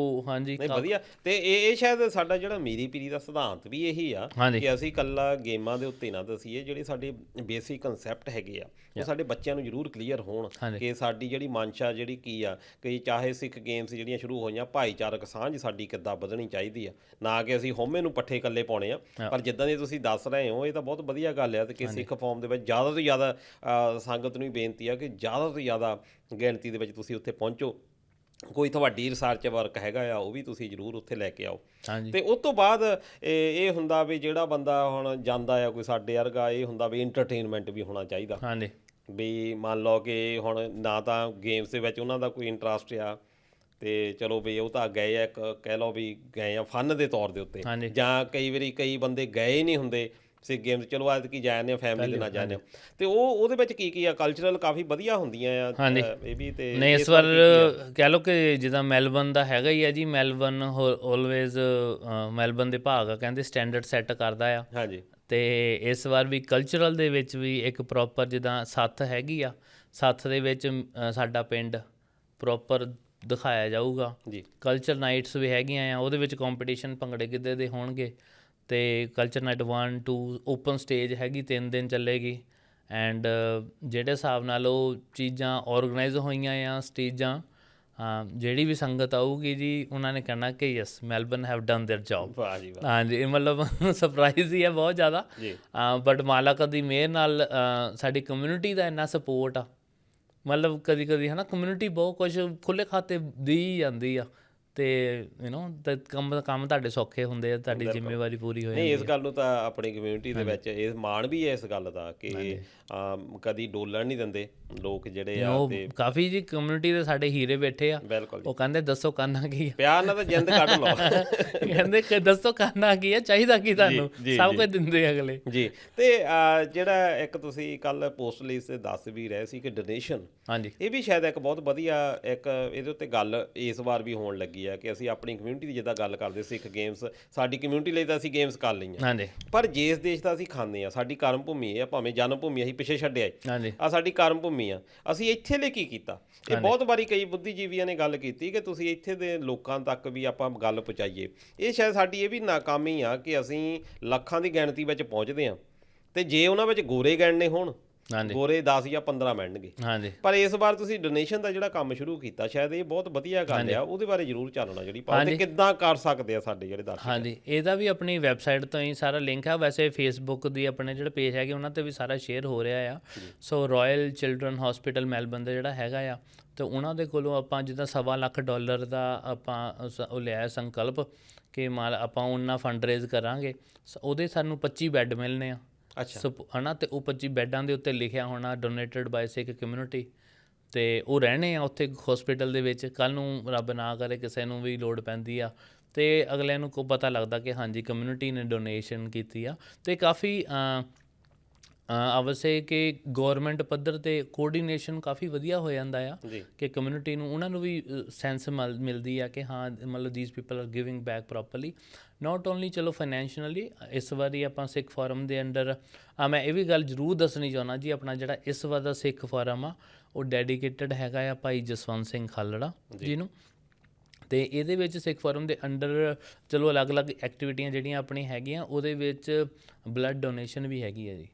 ਹਾਂਜੀ ਨਹੀਂ ਵਧੀਆ। ਤੇ ਇਹ ਸ਼ਾਇਦ ਸਾਡਾ ਜਿਹੜਾ ਮੀਰੀ ਪੀਰੀ ਦਾ ਸਿਧਾਂਤ ਵੀ ਇਹੀ ਆ ਕਿ ਅਸੀਂ ਇਕੱਲਾ ਗੇਮਾਂ ਦੇ ਉੱਤੇ ਨਾ ਦਸੀਏ, ਜਿਹੜੇ ਸਾਡੇ ਬੇਸਿਕ ਕਨਸੈਪਟ ਹੈਗੇ ਆ ਉਹ ਸਾਡੇ ਬੱਚਿਆਂ ਨੂੰ ਜ਼ਰੂਰ ਕਲੀਅਰ ਹੋਣ ਕਿ ਸਾਡੀ ਜਿਹੜੀ ਮਨਸ਼ਾ ਜਿਹੜੀ ਕੀ ਆ, ਕਿ ਚਾਹੇ ਸਿੱਖ ਗੇਮਸ ਜਿਹੜੀਆਂ ਸ਼ੁਰੂ ਹੋਈਆਂ, ਭਾਈਚਾਰਕ ਸਾਂਝ ਸਾਡੀ ਕਿੱਦਾਂ ਵਧਣੀ ਚਾਹੀਦੀ ਆ, ਨਾ ਕਿ ਅਸੀਂ ਹਉਮੈ ਨੂੰ ਪੱਠੇ ਇਕੱਲੇ ਪਾਉਣੇ ਆ। ਪਰ ਜਿੱਦਾਂ ਦੀ ਤੁਸੀਂ ਦੱਸ ਰਹੇ ਹੋ ਇਹ ਤਾਂ ਬਹੁਤ ਵਧੀਆ ਗੱਲ ਆ, ਤੇ ਕਿ ਸਿੱਖ ਫੋਰਮ ਦੇ ਵਿੱਚ ਜ਼ਿਆਦਾ ਤੋਂ ਜ਼ਿਆਦਾ ਸੰਗਤ ਨੂੰ ਵੀ ਬੇਨਤੀ ਆ ਕਿ ਜ਼ਿਆਦਾ ਤੋਂ ਜ਼ਿਆਦਾ ਗਿਣਤੀ ਦੇ ਵਿੱਚ ਤੁਸੀਂ ਉੱਥੇ ਪਹੁੰਚੋ। ਕੋਈ ਤੁਹਾਡੀ ਰਿਸਰਚ ਵਰਕ ਹੈਗਾ ਆ ਉਹ ਵੀ ਤੁਸੀਂ ਜ਼ਰੂਰ ਉੱਥੇ ਲੈ ਕੇ ਆਓ। ਤੇ ਉਸ ਤੋਂ ਬਾਅਦ ਇਹ ਹੁੰਦਾ ਵੀ ਜਿਹੜਾ ਬੰਦਾ ਹੁਣ ਜਾਂਦਾ ਆ ਕੋਈ ਸਾਡੇ ਵਰਗਾ, ਇਹ ਹੁੰਦਾ ਵੀ ਇੰਟਰਟੇਨਮੈਂਟ ਵੀ ਹੋਣਾ ਚਾਹੀਦਾ। ਵੀ ਮੰਨ ਲਓ ਕਿ ਹੁਣ ਨਾ ਤਾਂ ਗੇਮਸ ਦੇ ਵਿੱਚ ਉਹਨਾਂ ਦਾ ਕੋਈ ਇੰਟਰਸਟ ਆ, ਤੇ ਚਲੋ ਵੀ ਉਹ ਤਾਂ ਗਏ ਆ, ਇੱਕ ਕਹਿ ਲਓ ਵੀ ਗਏ ਆ ਫਨ ਦੇ ਤੌਰ ਦੇ ਉੱਤੇ, ਜਾਂ ਕਈ ਵਾਰੀ ਕਈ ਬੰਦੇ ਗਏ ਨਹੀਂ ਹੁੰਦੇ ਸਿੱਖ ਗੇਮਸ, ਚਲੋ ਅੱਜ ਕੀ ਜਾਂਦੇ ਆ ਫੈਮਿਲੀ ਦੇ ਨਾਲ ਜਾਂਦੇ ਆ, ਤੇ ਉਹਦੇ ਵਿੱਚ ਕੀ ਆ ਕਲਚਰਲ ਕਾਫੀ ਵਧੀਆ ਹੁੰਦੀਆਂ ਆ ਇਹ ਵੀ। ਤੇ ਨਹੀਂ ਇਸ ਵਾਰ ਕਹਿ ਲਓ ਕਿ ਜਿੱਦਾਂ ਮੈਲਬਨ ਦਾ ਹੈਗਾ ਹੀ ਆ ਜੀ, ਮੈਲਬਨ ਆਲਵੇਜ਼ ਮੈਲਬਨ ਦੇ ਭਾਗ ਕਹਿੰਦੇ ਸਟੈਂਡਰਡ ਸੈੱਟ ਕਰਦਾ ਆ। ਹਾਂਜੀ। ਤੇ ਇਸ ਵਾਰ ਵੀ ਕਲਚਰਲ ਦੇ ਵਿੱਚ ਵੀ ਇੱਕ ਪ੍ਰੋਪਰ ਜਿੱਦਾਂ ਸੱਥ ਹੈਗੀ ਆ, ਸੱਥ ਦੇ ਵਿੱਚ ਸਾਡਾ ਪਿੰਡ ਪ੍ਰੋਪਰ ਦਿਖਾਇਆ ਜਾਊਗਾ ਜੀ। ਕਲਚਰ ਨਾਈਟਸ ਵੀ ਹੈਗੀਆਂ ਆ, ਉਹਦੇ ਵਿੱਚ ਕੰਪੀਟੀਸ਼ਨ ਭੰਗੜੇ ਗਿੱਧੇ ਦੇ ਹੋਣਗੇ। ਅਤੇ ਕਲਚਰ ਨਾਈਟ 1 2 ਓਪਨ ਸਟੇਜ ਹੈਗੀ, 3 ਦਿਨ ਚੱਲੇਗੀ। ਐਂਡ ਜਿਹੜੇ ਹਿਸਾਬ ਨਾਲ ਉਹ ਚੀਜ਼ਾਂ ਔਰਗਨਾਈਜ਼ ਹੋਈਆਂ ਆ ਸਟੇਜਾਂ, ਜਿਹੜੀ ਵੀ ਸੰਗਤ ਆਊਗੀ ਜੀ ਉਹਨਾਂ ਨੇ ਕਹਿਣਾ ਕਿ yes Melbourne have done there job. ਹਾਂਜੀ, ਮਤਲਬ ਸਰਪ੍ਰਾਈਜ਼ ਹੀ ਹੈ ਬਹੁਤ ਜ਼ਿਆਦਾ। ਬਟ ਮਾਲਕ ਦੀ ਮਿਹਰ ਨਾਲ ਸਾਡੀ ਕਮਿਊਨਿਟੀ ਦਾ ਇੰਨਾ ਸਪੋਰਟ ਆ, ਮਤਲਬ ਕਦੀ ਕਦੀ ਹੈ ਨਾ ਕਮਿਊਨਿਟੀ ਬਹੁਤ ਕੁਛ ਖੁੱਲ੍ਹੇ ਖਾਤੇ ਦੀ ਜਾਂਦੀ ਆ, ਅਤੇ ਤਾਂ ਕੰਮ ਤੁਹਾਡੇ ਸੌਖੇ ਹੁੰਦੇ ਆ, ਤੁਹਾਡੀ ਜ਼ਿੰਮੇਵਾਰੀ ਪੂਰੀ ਹੋ ਜਾਂਦੀ। ਨਹੀਂ ਇਸ ਗੱਲ ਨੂੰ ਤਾਂ ਆਪਣੀ ਕਮਿਊਨਿਟੀ ਦੇ ਵਿੱਚ ਇਹ ਮਾਣ ਵੀ ਹੈ ਇਸ ਗੱਲ ਦਾ ਕਿ ਕਦੀ ਡੋਲਣ ਨਹੀਂ ਦਿੰਦੇ ਲੋਕ ਜਿਹੜੇ ਆ। ਉਹ ਕਾਫੀ ਜੀ ਕਮਿਊਨਿਟੀ ਦੇ ਸਾਡੇ ਹੀਰੇ ਬੈਠੇ ਆ, ਬਿਲਕੁਲ। ਉਹ ਕਹਿੰਦੇ ਦੱਸੋ ਕਰਨਾ ਕੀ ਆ, ਪਿਆਰ ਨਾਲ ਤਾਂ ਜਿੰਦ ਕੱਢ ਲਓ। ਕਹਿੰਦੇ ਕਿ ਦੱਸੋ ਕਰਨਾ ਕੀ ਆ, ਚਾਹੀਦਾ ਕੀ ਤੁਹਾਨੂੰ, ਸਭ ਕੁਝ ਦਿੰਦੇ ਅਗਲੇ ਜੀ। ਤੇ ਜਿਹੜਾ ਇੱਕ ਤੁਸੀਂ ਕੱਲ ਪੋਸਟ ਲਈ ਦੱਸ ਵੀ ਰਹੇ ਸੀ ਕਿ ਡੋਨੇਸ਼ਨ, ਹਾਂਜੀ, ਇਹ ਵੀ ਸ਼ਾਇਦ ਇੱਕ ਬਹੁਤ ਵਧੀਆ ਇੱਕ ਇਹਦੇ ਉੱਤੇ ਗੱਲ ਇਸ ਵਾਰ ਵੀ ਹੋਣ ਲੱਗੀ ਆ ਕਿ ਅਸੀਂ ਆਪਣੀ ਕਮਿਊਨਿਟੀ ਦੀ ਜਿੱਦਾਂ ਗੱਲ ਕਰਦੇ ਸਿੱਖ ਗੇਮਸ, ਸਾਡੀ ਕਮਿਊਨਿਟੀ ਲਈ ਤਾਂ ਅਸੀਂ ਗੇਮਸ ਕਰ ਲਈਆਂ, ਪਰ ਜਿਸ ਦੇਸ਼ ਦਾ ਅਸੀਂ ਖਾਂਦੇ ਆ, ਸਾਡੀ ਕਰਮ ਭੂਮੀ ਹੈ, ਭਾਵੇਂ ਜਨਮ ਭੂਮੀ ਅਸੀਂ ਪਿੱਛੇ ਛੱਡਿਆ ਆ, ਸਾਡੀ ਕਰਮ ਭੂਮੀ ਆ, ਅਸੀਂ ਇੱਥੇ ਲਈ ਕੀ ਕੀਤਾ। ਇਹ ਬਹੁਤ ਵਾਰੀ ਕਈ ਬੁੱਧੀਜੀਵੀਆਂ ਨੇ ਗੱਲ ਕੀਤੀ ਕਿ ਤੁਸੀਂ ਇੱਥੇ ਦੇ ਲੋਕਾਂ ਤੱਕ ਵੀ ਆਪਾਂ ਗੱਲ ਪਹੁੰਚਾਈਏ। ਇਹ ਸ਼ਾਇਦ ਸਾਡੀ ਇਹ ਵੀ ਨਾਕਾਮੀ ਆ ਕਿ ਅਸੀਂ ਲੱਖਾਂ ਦੀ ਗਿਣਤੀ ਵਿੱਚ ਪਹੁੰਚਦੇ ਹਾਂ, ਤੇ ਜੇ ਉਹਨਾਂ ਵਿੱਚ ਗੋਰੇ ਗਿਣਨੇ ਹੋਣ, ਗੋਰੇ 10 ਜਾਂ 15 ਮਿਲਣਗੇ। ਪਰ ਇਸ ਵਾਰ ਤੁਸੀਂ ਡੋਨੇਸ਼ਨ ਦਾ ਜਿਹੜਾ ਕੰਮ ਸ਼ੁਰੂ ਕੀਤਾ, ਸ਼ਾਇਦ ਇਹ ਬਹੁਤ ਵਧੀਆ ਗੱਲ ਆ, ਉਹਦੇ ਬਾਰੇ ਜ਼ਰੂਰ ਚਾਨਣਾ ਜਿਹੜੀ ਪਾਓ, ਕਿੱਦਾਂ ਕਰ ਸਕਦੇ ਆ ਸਾਡੇ ਜਿਹੜੇ ਦਰਸ਼ਕ। ਹਾਂਜੀ, ਇਹਦਾ ਵੀ ਆਪਣੀ ਵੈਬਸਾਈਟ ਤੋਂ ਹੀ ਸਾਰਾ ਲਿੰਕ ਆ। ਵੈਸੇ ਫੇਸਬੁੱਕ ਦੀ ਆਪਣੇ ਜਿਹੜੇ ਪੇਜ ਹੈਗੇ ਉਹਨਾਂ 'ਤੇ ਵੀ ਸਾਰਾ ਸ਼ੇਅਰ ਹੋ ਰਿਹਾ ਆ। ਸੋ ਰਾਇਲ ਚਿਲਡਰਨ ਹਸਪੀਟਲ ਮੈਲਬਨ ਦਾ ਜਿਹੜਾ ਹੈਗਾ ਆ, ਅਤੇ ਉਹਨਾਂ ਦੇ ਕੋਲੋਂ ਆਪਾਂ ਜਿੱਦਾਂ $1.25 ਲੱਖ ਦਾ ਆਪਾਂ ਉਹ ਲਿਆ ਸੰਕਲਪ ਕਿ ਆਪਾਂ ਉਹਨਾਂ ਫੰਡ ਰੇਜ਼ ਕਰਾਂਗੇ। ਉਹਦੇ ਸਾਨੂੰ 25 ਬੈੱਡ ਮਿਲਣੇ ਆ। ਹੈ ਨਾ, ਅਤੇ ਉਹ 25 ਬੈੱਡਾਂ ਦੇ ਉੱਤੇ ਲਿਖਿਆ ਹੋਣਾ ਡੋਨੇਟਡ ਬਾਏ ਸਿੱਖ ਕਮਿਊਨਿਟੀ, ਅਤੇ ਉਹ ਰਹਿਣੇ ਆ ਉੱਥੇ ਹੋਸਪੀਟਲ ਦੇ ਵਿੱਚ। ਕੱਲ੍ਹ ਨੂੰ ਰੱਬ ਨਾ ਕਰੇ ਕਿਸੇ ਨੂੰ ਵੀ ਲੋੜ ਪੈਂਦੀ ਆ ਅਤੇ ਅਗਲਿਆਂ ਨੂੰ ਪਤਾ ਲੱਗਦਾ ਕਿ ਹਾਂਜੀ ਕਮਿਊਨਿਟੀ ਨੇ ਡੋਨੇਸ਼ਨ ਕੀਤੀ ਆ। ਅਤੇ ਕਾਫੀ ਅਵਸੇ ਕਿ ਗੌਰਮੈਂਟ ਪੱਧਰ 'ਤੇ ਕੋਆਰਡੀਨੇਸ਼ਨ ਕਾਫੀ ਵਧੀਆ ਹੋ ਜਾਂਦਾ ਆ ਕਿ ਕਮਿਊਨਿਟੀ ਨੂੰ ਉਹਨਾਂ ਨੂੰ ਵੀ ਸੈਂਸ ਮਿਲਦੀ ਆ ਕਿ ਹਾਂ ਮਤਲਬ these people are giving back properly, not only ਚਲੋ ਫਾਈਨੈਂਸ਼ੀਅਲੀ। ਇਸ ਵਾਰੀ ਆਪਾਂ ਸਿੱਖ ਫੋਰਮ ਦੇ ਅੰਡਰ ਮੈਂ ਇਹ ਵੀ ਗੱਲ ਜ਼ਰੂਰ ਦੱਸਣੀ ਚਾਹੁੰਦਾ ਜੀ, ਆਪਣਾ ਜਿਹੜਾ ਇਸ ਵਾਰ ਦਾ ਸਿੱਖ ਫੋਰਮ ਆ ਉਹ ਡੈਡੀਕੇਟਡ ਹੈਗਾ ਆ ਭਾਈ ਜਸਵੰਤ ਸਿੰਘ ਖਾਲੜਾ ਜੀ ਨੂੰ। ਅਤੇ ਇਹਦੇ ਵਿੱਚ ਸਿੱਖ ਫੋਰਮ ਦੇ ਅੰਡਰ ਚਲੋ ਅਲੱਗ-ਅਲੱਗ ਐਕਟੀਵਿਟੀਆਂ ਜਿਹੜੀਆਂ ਆਪਣੀਆਂ ਹੈਗੀਆਂ, ਉਹਦੇ ਵਿੱਚ ਬਲੱਡ ਡੋਨੇਸ਼ਨ ਵੀ ਹੈਗੀ ਹੈ ਜੀ।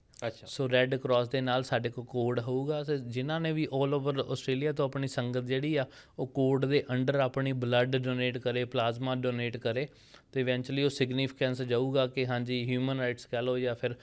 ਸੋ ਰੈੱਡ ਕਰਾਸ ਦੇ ਨਾਲ ਸਾਡੇ ਕੋਲ ਕੋਡ ਹੋਊਗਾ, ਅਤੇ ਜਿਨ੍ਹਾਂ ਨੇ ਵੀ ਆਲ ਓਵਰ ਆਸਟ੍ਰੇਲੀਆ ਤੋਂ ਆਪਣੀ ਸੰਗਤ ਜਿਹੜੀ ਆ ਉਹ ਕੋਡ ਦੇ ਅੰਡਰ ਆਪਣੀ ਬਲੱਡ ਡੋਨੇਟ ਕਰੇ, ਪਲਾਜ਼ਮਾ ਡੋਨੇਟ ਕਰੇ, ਅਤੇ ਇਵੈਂਚੁਅਲੀ ਉਹ ਸਿਗਨੀਫਿਕੈਂਸ ਜਾਊਗਾ ਕਿ ਹਾਂਜੀ ਹਿਊਮਨ ਰਾਈਟਸ ਕਹਿ ਲਓ ਜਾਂ ਫਿਰ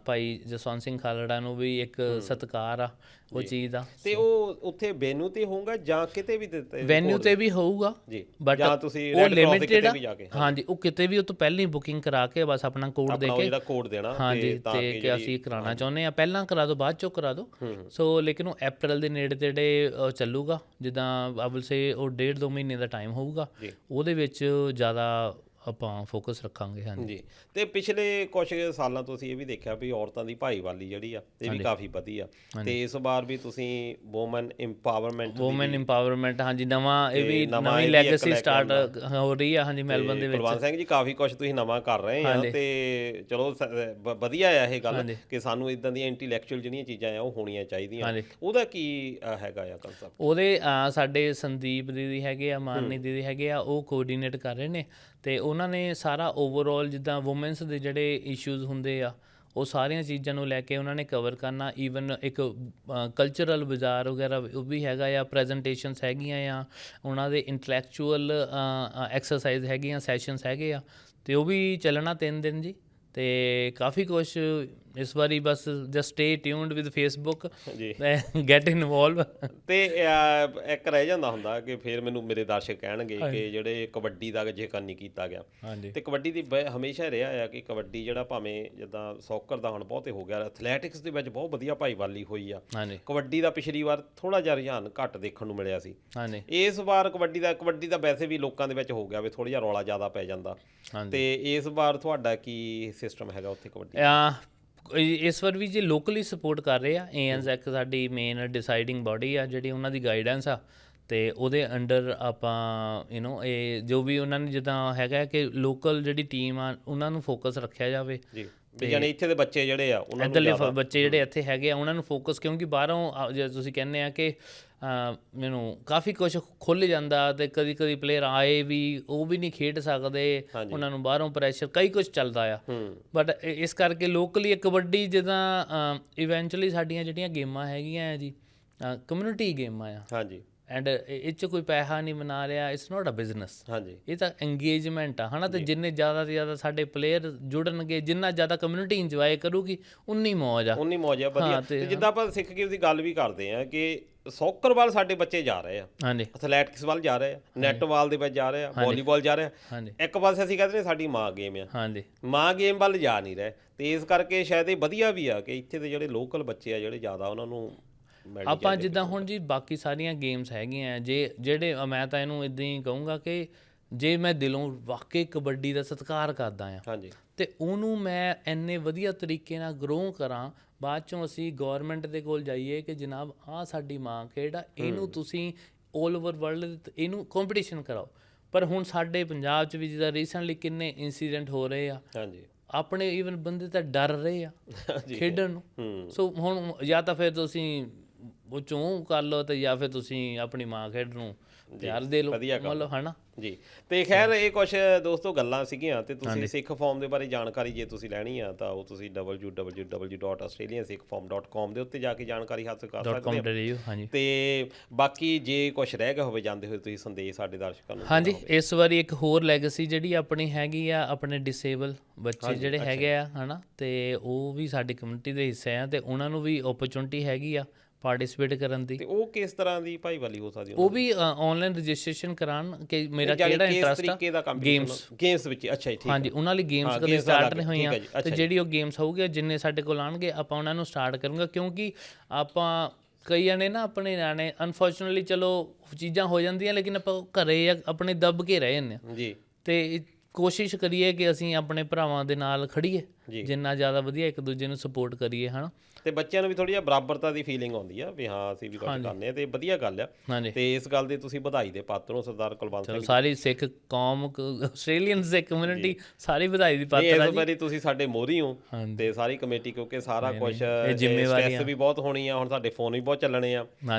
ਭਾਈ ਜਸਵੰਤ ਸਿੰਘ ਖਾਲੜਾ ਨੂੰ ਵੀ ਇੱਕ ਸਤਿਕਾਰ ਆ ਉਹ ਚੀਜ਼ ਦਾ। ਤੇ ਉਹ ਉੱਥੇ ਵੈਨਿਊ ਤੇ ਹੋਊਗਾ ਜਾਂ ਕਿਤੇ ਵੀ ਵੈਨਿਊ ਤੇ ਵੀ ਹੋਊਗਾ ਜੀ, ਬਟ ਜਾਂ ਤੁਸੀਂ ਉਹ ਰੈੱਡ ਕਰਾਸ ਦੇ ਲਿਮਿਟਡ ਕਿਤੇ ਵੀ ਜਾ ਕੇ ਹਾਂਜੀ ਉਹ ਕਿਤੇ ਵੀ ਉਹ ਤੋਂ ਪਹਿਲਾਂ ਹੀ ਬੁਕਿੰਗ ਕਰਾ ਕੇ ਬਸ ਆਪਣਾ ਕੋਡ ਦੇ ਕੇ ਜਿਹੜਾ ਕੋਡ ਦੇਣਾ ਹਾਂਜੀ ਤੇ ਕਿ ਅਸੀਂ ਕਰਾਉਣਾ ਚਾਹੁੰਦੇ ਆ, ਪਹਿਲਾਂ ਕਰਾ ਦਿਓ ਬਾਅਦ ਚੋਂ ਕਰਾ ਦਿਓ। ਸੋ ਲੇਕਿਨ ਉਹ ਅਪ੍ਰੈਲ ਦੇ ਨੇੜੇ ਤੇੜੇ ਚੱਲੂਗਾ, ਜਿੱਦਾਂ ਆਵਲ ਸੇ ਉਹ 1.5-2 ਮਹੀਨੇ ਦਾ ਟਾਈਮ ਹੋਊਗਾ, ਉਹਦੇ ਵਿੱਚ ਜ਼ਿਆਦਾ ਆਪਾਂ ਫੋਕਸ ਰੱਖਾਂਗੇ। ਹਾਂਜੀ ਤੇ ਪਿਛਲੇ ਕੁਝ ਸਾਲਾਂ ਤੋਂ ਅਸੀਂ ਇਹ ਵੀ ਦੇਖਿਆ ਵੀ ਔਰਤਾਂ ਦੀ ਭਾਈਵਾਲੀ ਜਿਹੜੀ ਆ ਇਹ ਵੀ ਕਾਫੀ ਵਧੀ ਆ, ਤੇ ਇਸ ਵਾਰ ਵੀ ਤੁਸੀਂ ਵੂਮਨ ਇੰਪਾਵਰਮੈਂਟ ਹਾਂਜੀ ਨਵਾਂ ਇਹ ਵੀ ਨਵੀਂ ਲੈਗੇਸੀ ਸਟਾਰਟ ਹੋ ਰਹੀ ਆ ਹਾਂਜੀ ਮੈਲਬਨ ਦੇ ਵਿੱਚ। ਕੁਲਵੰਤ ਸਿੰਘ ਜੀ ਕਾਫੀ ਕੁਝ ਤੁਸੀਂ ਨਵਾਂ ਕਰ ਰਹੇ ਆ ਤੇ ਚਲੋ ਵਧੀਆ ਆ ਇਹ ਗੱਲ ਕਿ ਸਾਨੂੰ ਇਦਾਂ ਦੀਆਂ ਇੰਟੈਲੈਕਚੁਅਲ ਜਿਹੜੀਆਂ ਚੀਜ਼ਾਂ ਆ ਉਹ ਹੋਣੀਆਂ ਚਾਹੀਦੀਆਂ। ਉਹਦਾ ਕੀ ਹੈਗਾ ਆ ਕਨਸੈਪਟ? ਉਹਦੇ ਸਾਡੇ ਸੰਦੀਪ ਦੀਦੀ ਹੈਗੇ ਆ, ਮਾਨਨੀ ਦੀਦੀ ਹੈਗੇ ਆ, ਉਹ ਕੋਆਰਡੀਨੇਟ ਕਰ ਰਹੇ ਨੇ ਤੇ ਉਹਨਾਂ ਨੇ ਸਾਰਾ ਓਵਰਆਲ ਜਿੱਦਾਂ ਵੂਮੈਨਸ ਦੇ ਜਿਹੜੇ ਇਸ਼ੂਜ਼ ਹੁੰਦੇ ਆ ਉਹ ਸਾਰੀਆਂ ਚੀਜ਼ਾਂ ਨੂੰ ਲੈ ਕੇ ਉਹਨਾਂ ਨੇ ਕਵਰ ਕਰਨਾ। ਈਵਨ ਇੱਕ ਕਲਚਰਲ ਬਾਜ਼ਾਰ ਵਗੈਰਾ ਉਹ ਵੀ ਹੈਗਾ ਆ, ਪ੍ਰੈਜੈਂਟੇਸ਼ਨਸ ਹੈਗੀਆਂ ਆ, ਉਹਨਾਂ ਦੇ ਇੰਟਲੈਕਚੁਅਲ ਐਕਸਰਸਾਈਜ਼ ਹੈਗੀਆਂ, ਸੈਸ਼ਨਸ ਹੈਗੇ ਆ, ਤੇ ਉਹ ਵੀ ਚੱਲਣਾ 3 ਦਿਨ ਜੀ। ਤੇ ਕਾਫੀ ਕੁਛ ਇਸ ਵਾਰੀ ਬਸ just stay tuned with Facebook get involve. ਤੇ ਇੱਕ ਰਹਿ ਜਾਂਦਾ ਹੁੰਦਾ ਕਿ ਫਿਰ ਮੈਨੂੰ ਮੇਰੇ ਦਰਸ਼ਕ ਕਹਿਣਗੇ ਕਿ ਜਿਹੜੇ ਕਬੱਡੀ ਦਾ ਜ਼ਿਕਰ ਨਹੀਂ ਕੀਤਾ ਗਿਆ, ਤੇ ਕਬੱਡੀ ਦੀ ਹਮੇਸ਼ਾ ਰਿਹਾ ਆ ਕਿ ਕਬੱਡੀ ਜਿਹੜਾ ਭਾਵੇਂ ਜਿੱਦਾਂ ਸੌਕਰ ਦਾ ਹੁਣ ਬਹੁਤੇ ਹੋ ਗਿਆ, ਐਥਲੈਟਿਕਸ ਦੇ ਵਿੱਚ ਬਹੁਤ ਵਧੀਆ ਭਾਈਵਾਲੀ ਹੋਈ ਆ। ਕਬੱਡੀ ਦਾ ਪਿਛਲੀ ਵਾਰ ਥੋੜਾ ਜਿਹਾ ਰੁਝਾਨ ਘੱਟ ਦੇਖਣ ਨੂੰ ਮਿਲਿਆ ਸੀ, ਇਸ ਵਾਰ ਕਬੱਡੀ ਦਾ ਵੈਸੇ ਵੀ ਲੋਕਾਂ ਦੇ ਵਿੱਚ ਹੋ ਗਿਆ ਵੀ ਥੋੜਾ ਜਿਹਾ ਰੌਲਾ ਜ਼ਿਆਦਾ ਪੈ ਜਾਂਦਾ, ਤੇ ਇਸ ਵਾਰ ਤੁਹਾਡਾ ਕੀ ਸਿਸਟਮ ਹੈਗਾ ਉੱਥੇ ਕਬੱਡੀ? ਇਸ ਵਾਰ ਵੀ ਜੇ ਲੋਕਲੀ ਸਪੋਰਟ ਕਰ ਰਹੇ ਆ, ANZAC ਸਾਡੀ ਮੇਨ ਡਿਸਾਈਡਿੰਗ ਬਾਡੀ ਆ ਜਿਹੜੀ ਉਹਨਾਂ ਦੀ ਗਾਈਡੈਂਸ ਆ, ਤੇ ਉਹਦੇ ਅੰਡਰ ਆਪਾਂ ਇਹ ਜੋ ਵੀ ਉਹਨਾਂ ਨੇ ਜਿੱਦਾਂ ਹੈਗਾ ਕਿ ਲੋਕਲ ਜਿਹੜੀ ਟੀਮ ਆ ਉਹਨਾਂ ਨੂੰ ਫੋਕਸ ਰੱਖਿਆ ਜਾਵੇ। ਤੇ ਯਾਨੀ ਇੱਥੇ ਦੇ ਬੱਚੇ ਜਿਹੜੇ ਆ ਉਹਨਾਂ ਨੂੰ ਇੱਧਰਲੇ ਬੱਚੇ ਜਿਹੜੇ ਇੱਥੇ ਹੈਗੇ ਆ ਉਹਨਾਂ ਨੂੰ ਫੋਕਸ, ਕਿਉਂਕਿ ਬਾਹਰੋਂ ਜੇ ਤੁਸੀਂ ਕਹਿੰਦੇ ਆ ਕਿ ਮੈਨੂੰ ਕਾਫੀ ਕੁਛ ਖੁੱਲ੍ਹ ਜਾਂਦਾ ਤੇ ਕਦੀ ਪਲੇਅਰ ਆਏ ਵੀ ਉਹ ਵੀ ਨਹੀਂ ਖੇਡ ਸਕਦੇ, ਉਹਨਾਂ ਨੂੰ ਬਾਹਰੋਂ ਪ੍ਰੈਸ਼ਰ ਕਈ ਕੁਛ ਚੱਲਦਾ ਆ। ਬਟ ਇਸ ਕਰਕੇ ਲੋਕਲੀ ਕਬੱਡੀ ਜਿੱਦਾਂ ਇਵੈਂਚੁਅਲੀ ਸਾਡੀਆਂ ਜਿਹੜੀਆਂ ਗੇਮਾਂ ਹੈਗੀਆਂ ਜੀ ਕਮਿਊਨਿਟੀ ਗੇਮਾਂ ਆ ਹਾਂਜੀ, ਐਂਡ ਇਹ 'ਚ ਕੋਈ ਪੈਸਾ ਨਹੀਂ ਬਣਾ ਰਿਹਾ, ਇਟਸ ਨੋਟ ਅ ਬਿਜ਼ਨਸ ਹਾਂਜੀ, ਇਹ ਤਾਂ ਇੰਗੇਜਮੈਂਟ ਆ ਹੈ ਨਾ। ਤੇ ਜਿੰਨੇ ਜ਼ਿਆਦਾ ਤੋਂ ਜ਼ਿਆਦਾ ਸਾਡੇ ਪਲੇਅਰ ਜੁੜਨਗੇ, ਜਿੰਨਾ ਜ਼ਿਆਦਾ ਕਮਿਊਨਿਟੀ ਇੰਜੋਏ ਕਰੂਗੀ ਉਨੀ ਮੌਜ ਆ ਵਧੀਆ। ਤੇ ਜਿੱਦਾਂ ਆਪਾਂ ਸਿੱਖ ਗੇਮਸ ਦੀ ਗੱਲ ਵੀ ਕਰਦੇ ਆ ਕਿ ਸੌਕਰ ਵੱਲ ਸਾਡੇ ਬੱਚੇ ਜਾ ਰਹੇ ਆ, ਐਥਲੈਟਿਕਸ ਵੱਲ ਜਾ ਰਹੇ ਆ, ਨੈੱਟਬਾਲ ਦੇ ਵਿੱਚ ਜਾ ਰਹੇ ਆ, ਵਾਲੀਬਾਲ ਜਾ ਰਹੇ ਆ। ਇੱਕ ਪਾਸੇ ਅਸੀਂ ਕਹਿੰਦੇ ਨੇ ਸਾਡੀ ਮਾਂ ਗੇਮ ਆ, ਮਾਂ ਗੇਮ ਵੱਲ ਜਾ ਨਹੀਂ ਰਹੇ, ਤੇ ਇਸ ਕਰਕੇ ਸ਼ਾਇਦ ਇਹ ਵਧੀਆ ਵੀ ਆ ਕਿ ਇੱਥੇ ਦੇ ਜਿਹੜੇ ਲੋਕਲ ਬੱਚੇ ਆ ਜਿਹੜੇ ਜ਼ਿਆਦਾ ਉਹਨਾਂ ਨੂੰ ਆਪਾਂ ਜਿੱਦਾਂ ਹੁਣ ਜੀ ਬਾਕੀ ਸਾਰੀਆਂ ਗੇਮਸ ਹੈਗੀਆਂ ਜਿਹੜੇ ਮੈਂ ਤਾਂ ਇਹਨੂੰ ਇੱਦਾਂ ਹੀ ਕਹੂੰਗਾ ਕਿ ਜੇ ਮੈਂ ਦਿਲੋਂ ਵਾਕਈ ਕਬੱਡੀ ਦਾ ਸਤਿਕਾਰ ਕਰਦਾ ਆ ਤੇ ਉਹਨੂੰ ਮੈਂ ਇੰਨੇ ਵਧੀਆ ਤਰੀਕੇ ਨਾਲ ਗਰੋ ਕਰਾਂ, ਬਾਅਦ ਚੋਂ ਅਸੀਂ ਗੌਰਮੈਂਟ ਦੇ ਕੋਲ ਜਾਈਏ ਕਿ ਜਨਾਬ ਆਹ ਸਾਡੀ ਮਾਂ ਖੇਡ ਆ, ਇਹਨੂੰ ਤੁਸੀਂ ਆਲ ਓਵਰ ਵਰਲਡ ਇਹਨੂੰ ਕੰਪੀਟੀਸ਼ਨ ਕਰਾਓ। ਪਰ ਹੁਣ ਸਾਡੇ ਪੰਜਾਬ 'ਚ ਵੀ ਜਿੱਦਾਂ ਰੀਸੈਂਟਲੀ ਕਿੰਨੇ ਇੰਸੀਡੈਂਟ ਹੋ ਰਹੇ ਆ, ਆਪਣੇ ਈਵਨ ਬੰਦੇ ਤਾਂ ਡਰ ਰਹੇ ਆ ਖੇਡਣ ਨੂੰ। ਸੋ ਹੁਣ ਜਾਂ ਤਾਂ ਫਿਰ ਤੁਸੀਂ ਉਹ ਚੋਂ ਕਰ ਲਓ ਤੇ ਜਾਂ ਫਿਰ ਤੁਸੀਂ ਆਪਣੀ ਮਾਂ ਖੇਡ ਨੂੰ ਪਿਆਰ ਦੇ ਲਓ ਮਤਲਬ ਹੈ ਨਾ ਜੀ। ਤੇ ਖੈਰ ਇਹ ਕੁਛ ਦੋਸਤੋ ਗੱਲਾਂ ਸੀਗੀਆਂ, ਤੇ ਤੁਸੀਂ ਸਿੱਖ ਫਾਰਮ ਦੇ ਬਾਰੇ ਜਾਣਕਾਰੀ ਜੇ ਤੁਸੀਂ ਲੈਣੀ ਆ ਤਾਂ ਉਹ ਤੁਸੀਂ www.australiansikhform.com ਦੇ ਉੱਤੇ ਜਾ ਕੇ ਜਾਣਕਾਰੀ ਹਾਸਲ ਕਰ ਸਕਦੇ ਹੋ। ਤੇ ਬਾਕੀ ਜੇ ਕੁਛ ਰਹਿ ਗਿਆ ਹੋਵੇ ਜਾਂਦੇ ਹੋਏ ਤੁਸੀਂ ਸੰਦੇਸ਼ ਸਾਡੇ ਦਰਸ਼ਕਾਂ ਨੂੰ? ਹਾਂਜੀ, ਇਸ ਵਾਰੀ ਇੱਕ ਹੋਰ ਲੈਗੇਸੀ ਜਿਹੜੀ ਆਪਣੀ ਹੈਗੀ ਆ, ਆਪਣੇ ਡਿਸੇਬਲ ਬੱਚੇ ਜਿਹੜੇ ਹੈਗੇ ਆ ਹੈ ਨਾ, ਤੇ ਉਹ ਵੀ ਸਾਡੀ ਕਮਿਊਨਿਟੀ ਦੇ ਹਿੱਸੇ ਆ, ਤੇ ਉਹਨਾਂ ਨੂੰ ਵੀ ਓਪਰਚੁਨਿਟੀ ਹੈਗੀ ਆ ਪਾਰਟੀਸਪੇਟ ਕਰਨ ਦੀ। ਤੇ ਉਹ ਕਿਸ ਤਰ੍ਹਾਂ ਦੀ ਭਾਈਵਾਲੀ ਹੋ ਸਕਦੀ? ਉਹ ਵੀ ਆਨਲਾਈਨ ਰਜਿਸਟ੍ਰੇਸ਼ਨ ਕਰਾਉਣ ਕਿ ਮੇਰਾ ਕਿਹੜਾ ਇੰਟਰਸਟ ਆ ਗੇਮਸ ਵਿੱਚ। ਅੱਛਾ ਠੀਕ ਹਾਂਜੀ, ਉਹਨਾਂ ਲਈ ਗੇਮਸ ਕਦੇ ਸਟਾਰਟ ਨਹੀਂ ਹੋਈਆਂ, ਤੇ ਜਿਹੜੀ ਉਹ ਗੇਮਸ ਹੋਊਗੀ ਜਿੰਨੇ ਸਾਡੇ ਕੋਲ ਆਉਣਗੇ ਆਪਾਂ ਉਹਨਾਂ ਨੂੰ ਸਟਾਰਟ ਕਰੂੰਗਾ, ਕਿਉਂਕਿ ਆਪਾਂ ਕਈਆਂ ਨੇ ਨਾ ਆਪਣੇ ਨਿਆਣੇ ਅਨਫੋਰਚੂਨੇਟਲੀ ਚਲੋ ਚੀਜ਼ਾਂ ਹੋ ਜਾਂਦੀਆਂ ਲੇਕਿਨ ਆਪਾਂ ਘਰੇ ਆਪਣੇ ਦੱਬ ਕੇ ਰਹਿ ਜਾਂਦੇ ਹਾਂ ਜੀ। ਤੇ ਕੋਸ਼ਿਸ਼ ਕਰੀਏ ਕਿ ਅਸੀਂ ਆਪਣੇ ਭਰਾਵਾਂ ਦੇ ਨਾਲ ਖੜੀਏ, ਜਿੰਨਾ ਜ਼ਿਆਦਾ ਵਧੀਆ ਇੱਕ ਦੂਜੇ ਨੂੰ ਸਪੋਰਟ ਕਰੀਏ ਹੈ ਨਾ। ਤੇ ਬੱਚਿਆਂ ਨੂੰ ਵੀ ਥੋੜੀ ਜਿਹੀ ਬਰਾਬਰਤਾ ਦੀ ਫੀਲਿੰਗ ਆਉਂਦੀ ਆ ਵੀ ਹਾਂ ਅਸੀਂ ਵੀ ਕੁਝ ਕਰਨੇ ਆ, ਤੇ ਵਧੀਆ ਗੱਲ ਆ। ਤੇ ਇਸ ਗੱਲ ਦੇ ਤੁਸੀਂ ਵਧਾਈ ਦੇ ਪਾਤਰ ਹੋ ਸਰਦਾਰ ਕੁਲਵੰਤ ਸਿੰਘ। ਸਾਰੀ ਸਿੱਖ ਕੌਮ, ਆਸਟ੍ਰੇਲੀਅਨ ਸਿੱਖ ਕਮਿਊਨਿਟੀ ਸਾਰੀ ਵਧਾਈ ਦੀ ਪਾਤਰ ਆ ਜੀ। ਇਸ ਵਾਰੀ ਤੁਸੀਂ ਸਾਡੇ ਮੋਹਰੀ ਹੋ ਤੇ ਸਾਰੀ ਕਮੇਟੀ, ਕਿਉਂਕਿ ਸਾਰਾ ਕੁਝ ਸਟ੍ਰੈਸ ਵੀ ਬਹੁਤ ਹੋਣੀ ਆ, ਹੁਣ ਸਾਡੇ ਫੋਨ ਵੀ ਬਹੁਤ ਚੱਲਣੇ ਆ।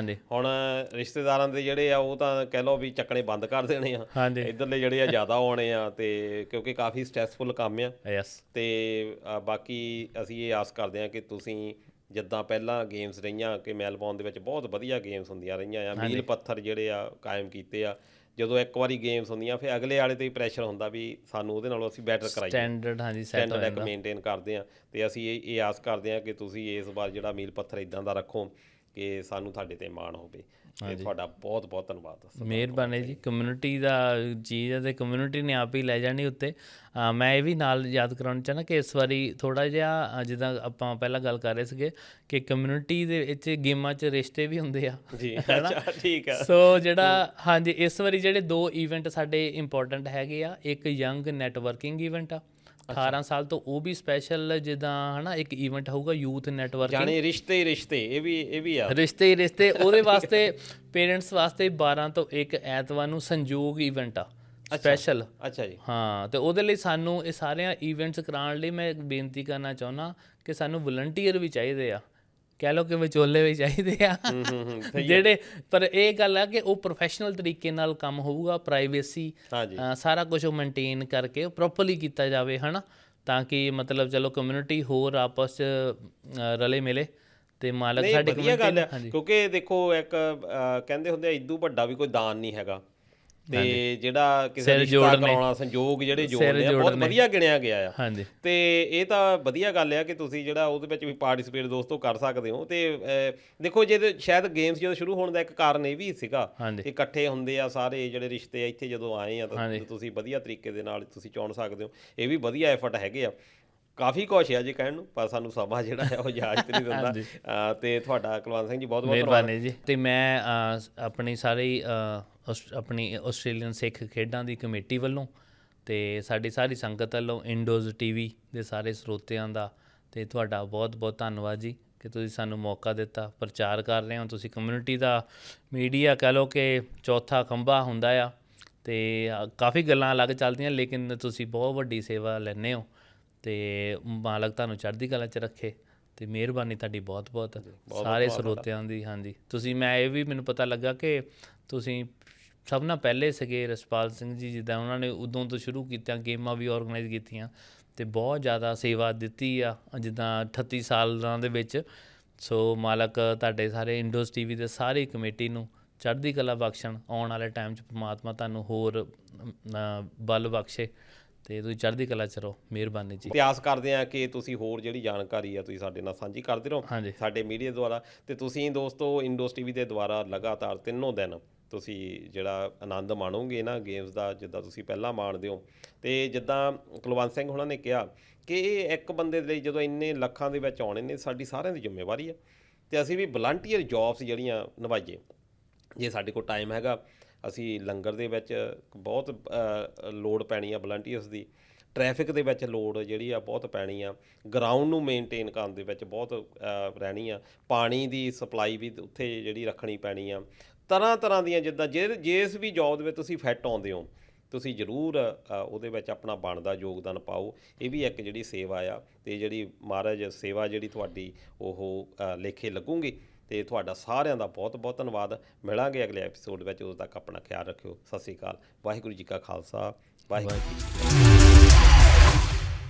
ਹੁਣ ਰਿਸ਼ਤੇਦਾਰਾਂ ਦੇ ਜਿਹੜੇ ਆ ਉਹ ਤਾਂ ਕਹਿ ਲਓ ਵੀ ਚੱਕਣੇ ਬੰਦ ਕਰ ਦੇਣੇ ਆ, ਇੱਧਰਲੇ ਜਿਹੜੇ ਆ ਜ਼ਿਆਦਾ ਆਉਣੇ ਆ, ਤੇ ਕਿਉਂਕਿ ਕਾਫੀ ਸਟ੍ਰੈਸਫੁਲ ਕੰਮ ਆ। ਤੇ ਬਾਕੀ ਅਸੀਂ ਇਹ ਆਸ ਕਰਦੇ ਹਾਂ ਕਿ ਤੁਸੀਂ ਜਿੱਦਾਂ ਪਹਿਲਾਂ ਗੇਮਸ ਰਹੀਆਂ ਕਿ ਮੈਲਬੌਰਨ ਦੇ ਵਿੱਚ ਬਹੁਤ ਵਧੀਆ ਗੇਮਸ ਹੁੰਦੀਆਂ ਰਹੀਆਂ ਆ, ਮੀਲ ਪੱਥਰ ਜਿਹੜੇ ਆ ਕਾਇਮ ਕੀਤੇ ਆ। ਜਦੋਂ ਇੱਕ ਵਾਰੀ ਗੇਮਸ ਹੁੰਦੀਆਂ ਫਿਰ ਅਗਲੇ ਵਾਲੇ 'ਤੇ ਹੀ ਪ੍ਰੈਸ਼ਰ ਹੁੰਦਾ ਵੀ ਸਾਨੂੰ ਉਹਦੇ ਨਾਲੋਂ ਅਸੀਂ ਬੈਟਰ ਕਰਾਈਏ, ਸਟੈਂਡਰਡ ਹਾਂਜੀ ਸੈੱਟ ਸਟੈਂਡਰਡ ਇੱਕ ਮੇਨਟੇਨ ਕਰਦੇ ਹਾਂ। ਅਤੇ ਅਸੀਂ ਇਹ ਆਸ ਕਰਦੇ ਹਾਂ ਕਿ ਤੁਸੀਂ ਇਸ ਵਾਰ ਜਿਹੜਾ ਮੀਲ ਪੱਥਰ ਇੱਦਾਂ ਦਾ ਰੱਖੋ ਕਿ ਸਾਨੂੰ ਤੁਹਾਡੇ 'ਤੇ ਮਾਣ ਹੋਵੇ। ਅਤੇ ਤੁਹਾਡਾ ਬਹੁਤ ਬਹੁਤ ਧੰਨਵਾਦ। ਮਿਹਰਬਾਨੀ ਜੀ। ਕਮਿਊਨਿਟੀ ਦਾ ਚੀਜ਼ ਹੈ ਅਤੇ ਕਮਿਊਨਿਟੀ ਨੇ ਆਪ ਹੀ ਲੈ ਜਾਣੀ ਉੱਤੇ। ਮੈਂ ਇਹ ਵੀ ਨਾਲ ਯਾਦ ਕਰਾਉਣਾ ਚਾਹੁੰਦਾ ਕਿ ਇਸ ਵਾਰੀ ਥੋੜ੍ਹਾ ਜਿਹਾ ਜਿੱਦਾਂ ਆਪਾਂ ਪਹਿਲਾਂ ਗੱਲ ਕਰ ਰਹੇ ਸੀਗੇ ਕਿ ਕਮਿਊਨਿਟੀ ਦੇ ਵਿੱਚ ਗੇਮਾਂ 'ਚ ਰਿਸ਼ਤੇ ਵੀ ਹੁੰਦੇ ਆ ਜੀ, ਹੈ ਨਾ। ਠੀਕ ਆ। ਸੋ ਜਿਹੜਾ ਹਾਂਜੀ ਇਸ ਵਾਰੀ ਜਿਹੜੇ 2 ਈਵੈਂਟ ਸਾਡੇ ਇੰਪੋਰਟੈਂਟ ਹੈਗੇ ਆ, ਇੱਕ ਯੰਗ ਨੈਟਵਰਕਿੰਗ ਈਵੈਂਟ ਆ 18 ਸਾਲ ਤੋਂ, ਉਹ ਵੀ ਸਪੈਸ਼ਲ ਜਿੱਦਾਂ ਹੈ ਨਾ ਇੱਕ ਈਵੈਂਟ ਹੋਊਗਾ ਯੂਥ ਨੈਟਵਰਕਿੰਗ, ਜਾਣੀ ਰਿਸ਼ਤੇ ਹੀ ਰਿਸ਼ਤੇ, ਇਹ ਵੀ ਆ ਰਿਸ਼ਤੇ ਹੀ ਰਿਸ਼ਤੇ। ਉਹਦੇ ਵਾਸਤੇ ਪੇਰੈਂਟਸ ਵਾਸਤੇ 12 ਤੋਂ 1 ਐਤਵਾਰ ਨੂੰ ਸੰਯੋਗ ਈਵੈਂਟ ਆ ਸਪੈਸ਼ਲ। ਅੱਛਾ ਜੀ। ਹਾਂ, ਅਤੇ ਉਹਦੇ ਲਈ ਸਾਨੂੰ ਇਹ ਸਾਰਿਆਂ ਈਵੈਂਟਸ ਕਰਾਉਣ ਲਈ ਮੈਂ ਬੇਨਤੀ ਕਰਨਾ ਚਾਹੁੰਦਾ ਕਿ ਸਾਨੂੰ ਵਲੰਟੀਅਰ ਵੀ ਚਾਹੀਦੇ ਆ, ਕਹਿ ਲਓ ਕਿ ਵਿਚੋਲੇ ਵੀ ਚਾਹੀਦੇ ਆ ਜਿਹੜੇ, ਪਰ ਇਹ ਗੱਲ ਆ ਕਿ ਉਹ ਪ੍ਰੋਫੈਸ਼ਨਲ ਤਰੀਕੇ ਨਾਲ ਕੰਮ ਹੋਊਗਾ, ਪ੍ਰਾਈਵੇਸੀ ਸਾਰਾ ਕੁਝ ਉਹ ਮੇਨਟੇਨ ਕਰਕੇ ਪ੍ਰੋਪਰਲੀ ਕੀਤਾ ਜਾਵੇ ਹੈ ਨਾ, ਤਾਂ ਕਿ ਮਤਲਬ ਚਲੋ ਕਮਿਊਨਿਟੀ ਹੋਰ ਆਪਸ 'ਚ ਰਲੇ ਮਿਲੇ ਅਤੇ ਮਾਲਕ ਸਾਡੀ ਵਧੀਆ ਗੱਲ ਹੈ। ਕਿਉਂਕਿ ਦੇਖੋ ਇੱਕ ਕਹਿੰਦੇ ਹੁੰਦੇ ਆ ਇਦੂ ਵੱਡਾ ਵੀ ਕੋਈ ਦਾਨ ਨਹੀਂ ਹੈਗਾ, ਤੇ ਜਿਹੜਾ ਕਿਸੇ ਰਿਸ਼ਤਾ ਕਰਾਉਣਾ ਸੰਯੋਗ ਜਿਹੜੇ ਜੋੜਦੇ ਆ ਬਹੁਤ ਵਧੀਆ ਗਿਣਿਆ ਗਿਆ ਆ। ਹਾਂਜੀ, ਤੇ ਇਹ ਤਾਂ ਵਧੀਆ ਗੱਲ ਆ ਕਿ ਤੁਸੀਂ ਜਿਹੜਾ ਉਹਦੇ ਵਿੱਚ ਵੀ ਪਾਰਟੀਸਪੇਟ ਦੋਸਤੋ ਕਰ ਸਕਦੇ ਹੋ। ਤੇ ਦੇਖੋ ਜੇ ਸ਼ਾਇਦ ਗੇਮਸ ਜਦੋਂ ਸ਼ੁਰੂ ਹੋਣ ਦਾ ਇੱਕ ਕਾਰਨ ਇਹ ਵੀ ਸੀਗਾ ਕਿ ਇਕੱਠੇ ਹੁੰਦੇ ਆ ਸਾਰੇ ਜਿਹੜੇ ਰਿਸ਼ਤੇ ਇੱਥੇ ਜਦੋਂ ਆਏ ਆ ਤਾਂ ਤੁਸੀਂ ਵਧੀਆ ਤਰੀਕੇ ਦੇ ਨਾਲ ਤੁਸੀਂ ਚੁਣ ਸਕਦੇ ਹੋ। ਇਹ ਵੀ ਵਧੀਆ ਐਫਰਟ ਹੈਗੇ ਆ, ਕਾਫੀ ਕੁਛ ਆ ਜੀ ਕਹਿਣ ਨੂੰ, ਪਰ ਸਾਨੂੰ ਸਮਾਂ ਜਿਹੜਾ ਹੈ ਉਹ ਇਜਾਜ਼ਤ ਨਹੀਂ ਦਿੰਦਾ। ਤੇ ਤੁਹਾਡਾ ਕੁਲਵੰਤ ਸਿੰਘ ਜੀ ਬਹੁਤ ਬਹੁਤ ਮਿਹਰਬਾਨੀ ਜੀ। ਅਤੇ ਮੈਂ ਆਪਣੀ ਸਾਰੀ ਆਪਣੀ ਆਸਟ੍ਰੇਲੀਅਨ ਸਿੱਖ ਖੇਡਾਂ ਦੀ ਕਮੇਟੀ ਵੱਲੋਂ ਅਤੇ ਸਾਡੀ ਸਾਰੀ ਸੰਗਤ ਵੱਲੋਂ ਇੰਡੋਜ਼ TV ਦੇ ਸਾਰੇ ਸਰੋਤਿਆਂ ਦਾ ਅਤੇ ਤੁਹਾਡਾ ਬਹੁਤ ਬਹੁਤ ਧੰਨਵਾਦ ਜੀ ਕਿ ਤੁਸੀਂ ਸਾਨੂੰ ਮੌਕਾ ਦਿੱਤਾ, ਪ੍ਰਚਾਰ ਕਰ ਰਹੇ ਹੋ। ਤੁਸੀਂ ਕਮਿਊਨਿਟੀ ਦਾ ਮੀਡੀਆ ਕਹਿ ਲਓ ਕਿ ਚੌਥਾ ਖੰਭਾ ਹੁੰਦਾ ਆ, ਅਤੇ ਕਾਫੀ ਗੱਲਾਂ ਅਲੱਗ ਚੱਲਦੀਆਂ, ਲੇਕਿਨ ਤੁਸੀਂ ਬਹੁਤ ਵੱਡੀ ਸੇਵਾ ਲੈਂਦੇ ਹੋ ਅਤੇ ਮਾਲਕ ਤੁਹਾਨੂੰ ਚੜ੍ਹਦੀ ਕਲਾ 'ਚ ਰੱਖੇ। ਅਤੇ ਮਿਹਰਬਾਨੀ ਤੁਹਾਡੀ ਬਹੁਤ ਬਹੁਤ ਸਾਰੇ ਸਰੋਤਿਆਂ ਦੀ। ਹਾਂਜੀ, ਤੁਸੀਂ ਮੈਂ ਇਹ ਵੀ ਮੈਨੂੰ ਪਤਾ ਲੱਗਾ ਕਿ ਤੁਸੀਂ ਸਭ ਨਾਲ ਪਹਿਲੇ ਸੀਗੇ ਰਸਪਾਲ ਸਿੰਘ ਜੀ, ਜਿੱਦਾਂ ਉਹਨਾਂ ਨੇ ਉਦੋਂ ਤੋਂ ਸ਼ੁਰੂ ਕੀਤੀਆਂ, ਗੇਮਾਂ ਵੀ ਔਰਗਨਾਈਜ਼ ਕੀਤੀਆਂ ਅਤੇ ਬਹੁਤ ਜ਼ਿਆਦਾ ਸੇਵਾ ਦਿੱਤੀ ਆ ਜਿੱਦਾਂ 38 ਸਾਲਾਂ ਦੇ ਵਿੱਚ। ਸੋ ਮਾਲਕ ਤੁਹਾਡੇ ਸਾਰੇ ਇੰਡੋਜ਼ TV ਦੇ ਸਾਰੀ ਕਮੇਟੀ ਨੂੰ ਚੜ੍ਹਦੀ ਕਲਾ ਬਖਸ਼ਣ, ਆਉਣ ਵਾਲੇ ਟਾਈਮ 'ਚ ਪਰਮਾਤਮਾ ਤੁਹਾਨੂੰ ਹੋਰ ਬਲ ਬਖਸ਼ੇ ਅਤੇ ਤੁਸੀਂ ਚੜ੍ਹਦੀ ਕਲਾ 'ਚ ਰਹੋ। ਮਿਹਰਬਾਨੀ ਜੀ। ਆਸ ਕਰਦੇ ਹਾਂ ਕਿ ਤੁਸੀਂ ਹੋਰ ਜਿਹੜੀ ਜਾਣਕਾਰੀ ਆ ਤੁਸੀਂ ਸਾਡੇ ਨਾਲ ਸਾਂਝੀ ਕਰਦੇ ਰਹੋ ਸਾਡੇ ਮੀਡੀਆ ਦੁਆਰਾ। ਅਤੇ ਤੁਸੀਂ ਦੋਸਤੋ ਇੰਡੋਜ਼ TV ਦੇ ਦੁਆਰਾ ਲਗਾਤਾਰ 3 ਦਿਨ ਤੁਸੀਂ ਜਿਹੜਾ ਆਨੰਦ ਮਾਣੋਗੇ ਨਾ ਗੇਮਸ ਦਾ, ਜਿੱਦਾਂ ਤੁਸੀਂ ਪਹਿਲਾਂ ਮਾਣਦੇ ਹੋ। ਅਤੇ ਜਿੱਦਾਂ ਕੁਲਵੰਤ ਸਿੰਘ ਹੋਣਾ ਨੇ ਕਿਹਾ ਕਿ ਇਹ ਇੱਕ ਬੰਦੇ ਦੇ ਲਈ ਜਦੋਂ ਇੰਨੇ ਲੱਖਾਂ ਦੇ ਵਿੱਚ ਆਉਣੇ ਨੇ, ਸਾਡੀ ਸਾਰਿਆਂ ਦੀ ਜ਼ਿੰਮੇਵਾਰੀ ਆ ਅਤੇ ਅਸੀਂ ਵੀ ਵਲੰਟੀਅਰ ਜੋਬਸ ਜਿਹੜੀਆਂ ਨਿਭਾਈਏ। ਜੇ ਸਾਡੇ ਕੋਲ ਟਾਈਮ ਹੈਗਾ, ਅਸੀਂ ਲੰਗਰ ਦੇ ਵਿੱਚ ਬਹੁਤ ਲੋੜ ਪੈਣੀ ਆ ਵਲੰਟੀਅਰਸ ਦੀ, ਟ੍ਰੈਫਿਕ ਦੇ ਵਿੱਚ ਲੋੜ ਜਿਹੜੀ ਆ ਬਹੁਤ ਪੈਣੀ ਆ, ਗਰਾਊਂਡ ਨੂੰ ਮੇਨਟੇਨ ਕਰਨ ਦੇ ਵਿੱਚ ਬਹੁਤ ਰਹਿਣੀ ਆ, ਪਾਣੀ ਦੀ ਸਪਲਾਈ ਵੀ ਉੱਥੇ ਜਿਹੜੀ ਰੱਖਣੀ ਪੈਣੀ ਆ, ਤਰ੍ਹਾਂ ਦੀਆਂ ਜਿੱਦਾਂ ਜਿਸ ਵੀ ਜੋਬ ਦੇ ਵਿੱਚ ਤੁਸੀਂ ਫਿੱਟ ਆਉਂਦੇ ਹੋ ਤੁਸੀਂ ਜ਼ਰੂਰ ਉਹਦੇ ਵਿੱਚ ਆਪਣਾ ਬਣਦਾ ਯੋਗਦਾਨ ਪਾਓ। ਇਹ ਵੀ ਇੱਕ ਜਿਹੜੀ ਸੇਵਾ ਆ, ਅਤੇ ਜਿਹੜੀ ਮਹਾਰਾਜ ਸੇਵਾ ਜਿਹੜੀ ਤੁਹਾਡੀ ਉਹ ਲੇਖੇ ਲੱਗੂਗੀ। ਅਤੇ ਤੁਹਾਡਾ ਸਾਰਿਆਂ ਦਾ ਬਹੁਤ ਬਹੁਤ ਧੰਨਵਾਦ। ਮਿਲਾਂਗੇ ਅਗਲੇ ਐਪੀਸੋਡ ਵਿੱਚ, ਉਦੋਂ ਤੱਕ ਆਪਣਾ ਖਿਆਲ ਰੱਖਿਓ। ਸਤਿ ਸ਼੍ਰੀ ਅਕਾਲ। ਵਾਹਿਗੁਰੂ ਜੀ ਕਾ ਖਾਲਸਾ, ਵਾਹਿਗੁਰੂ ਜੀ ਕੀ ਫਤਿਹ।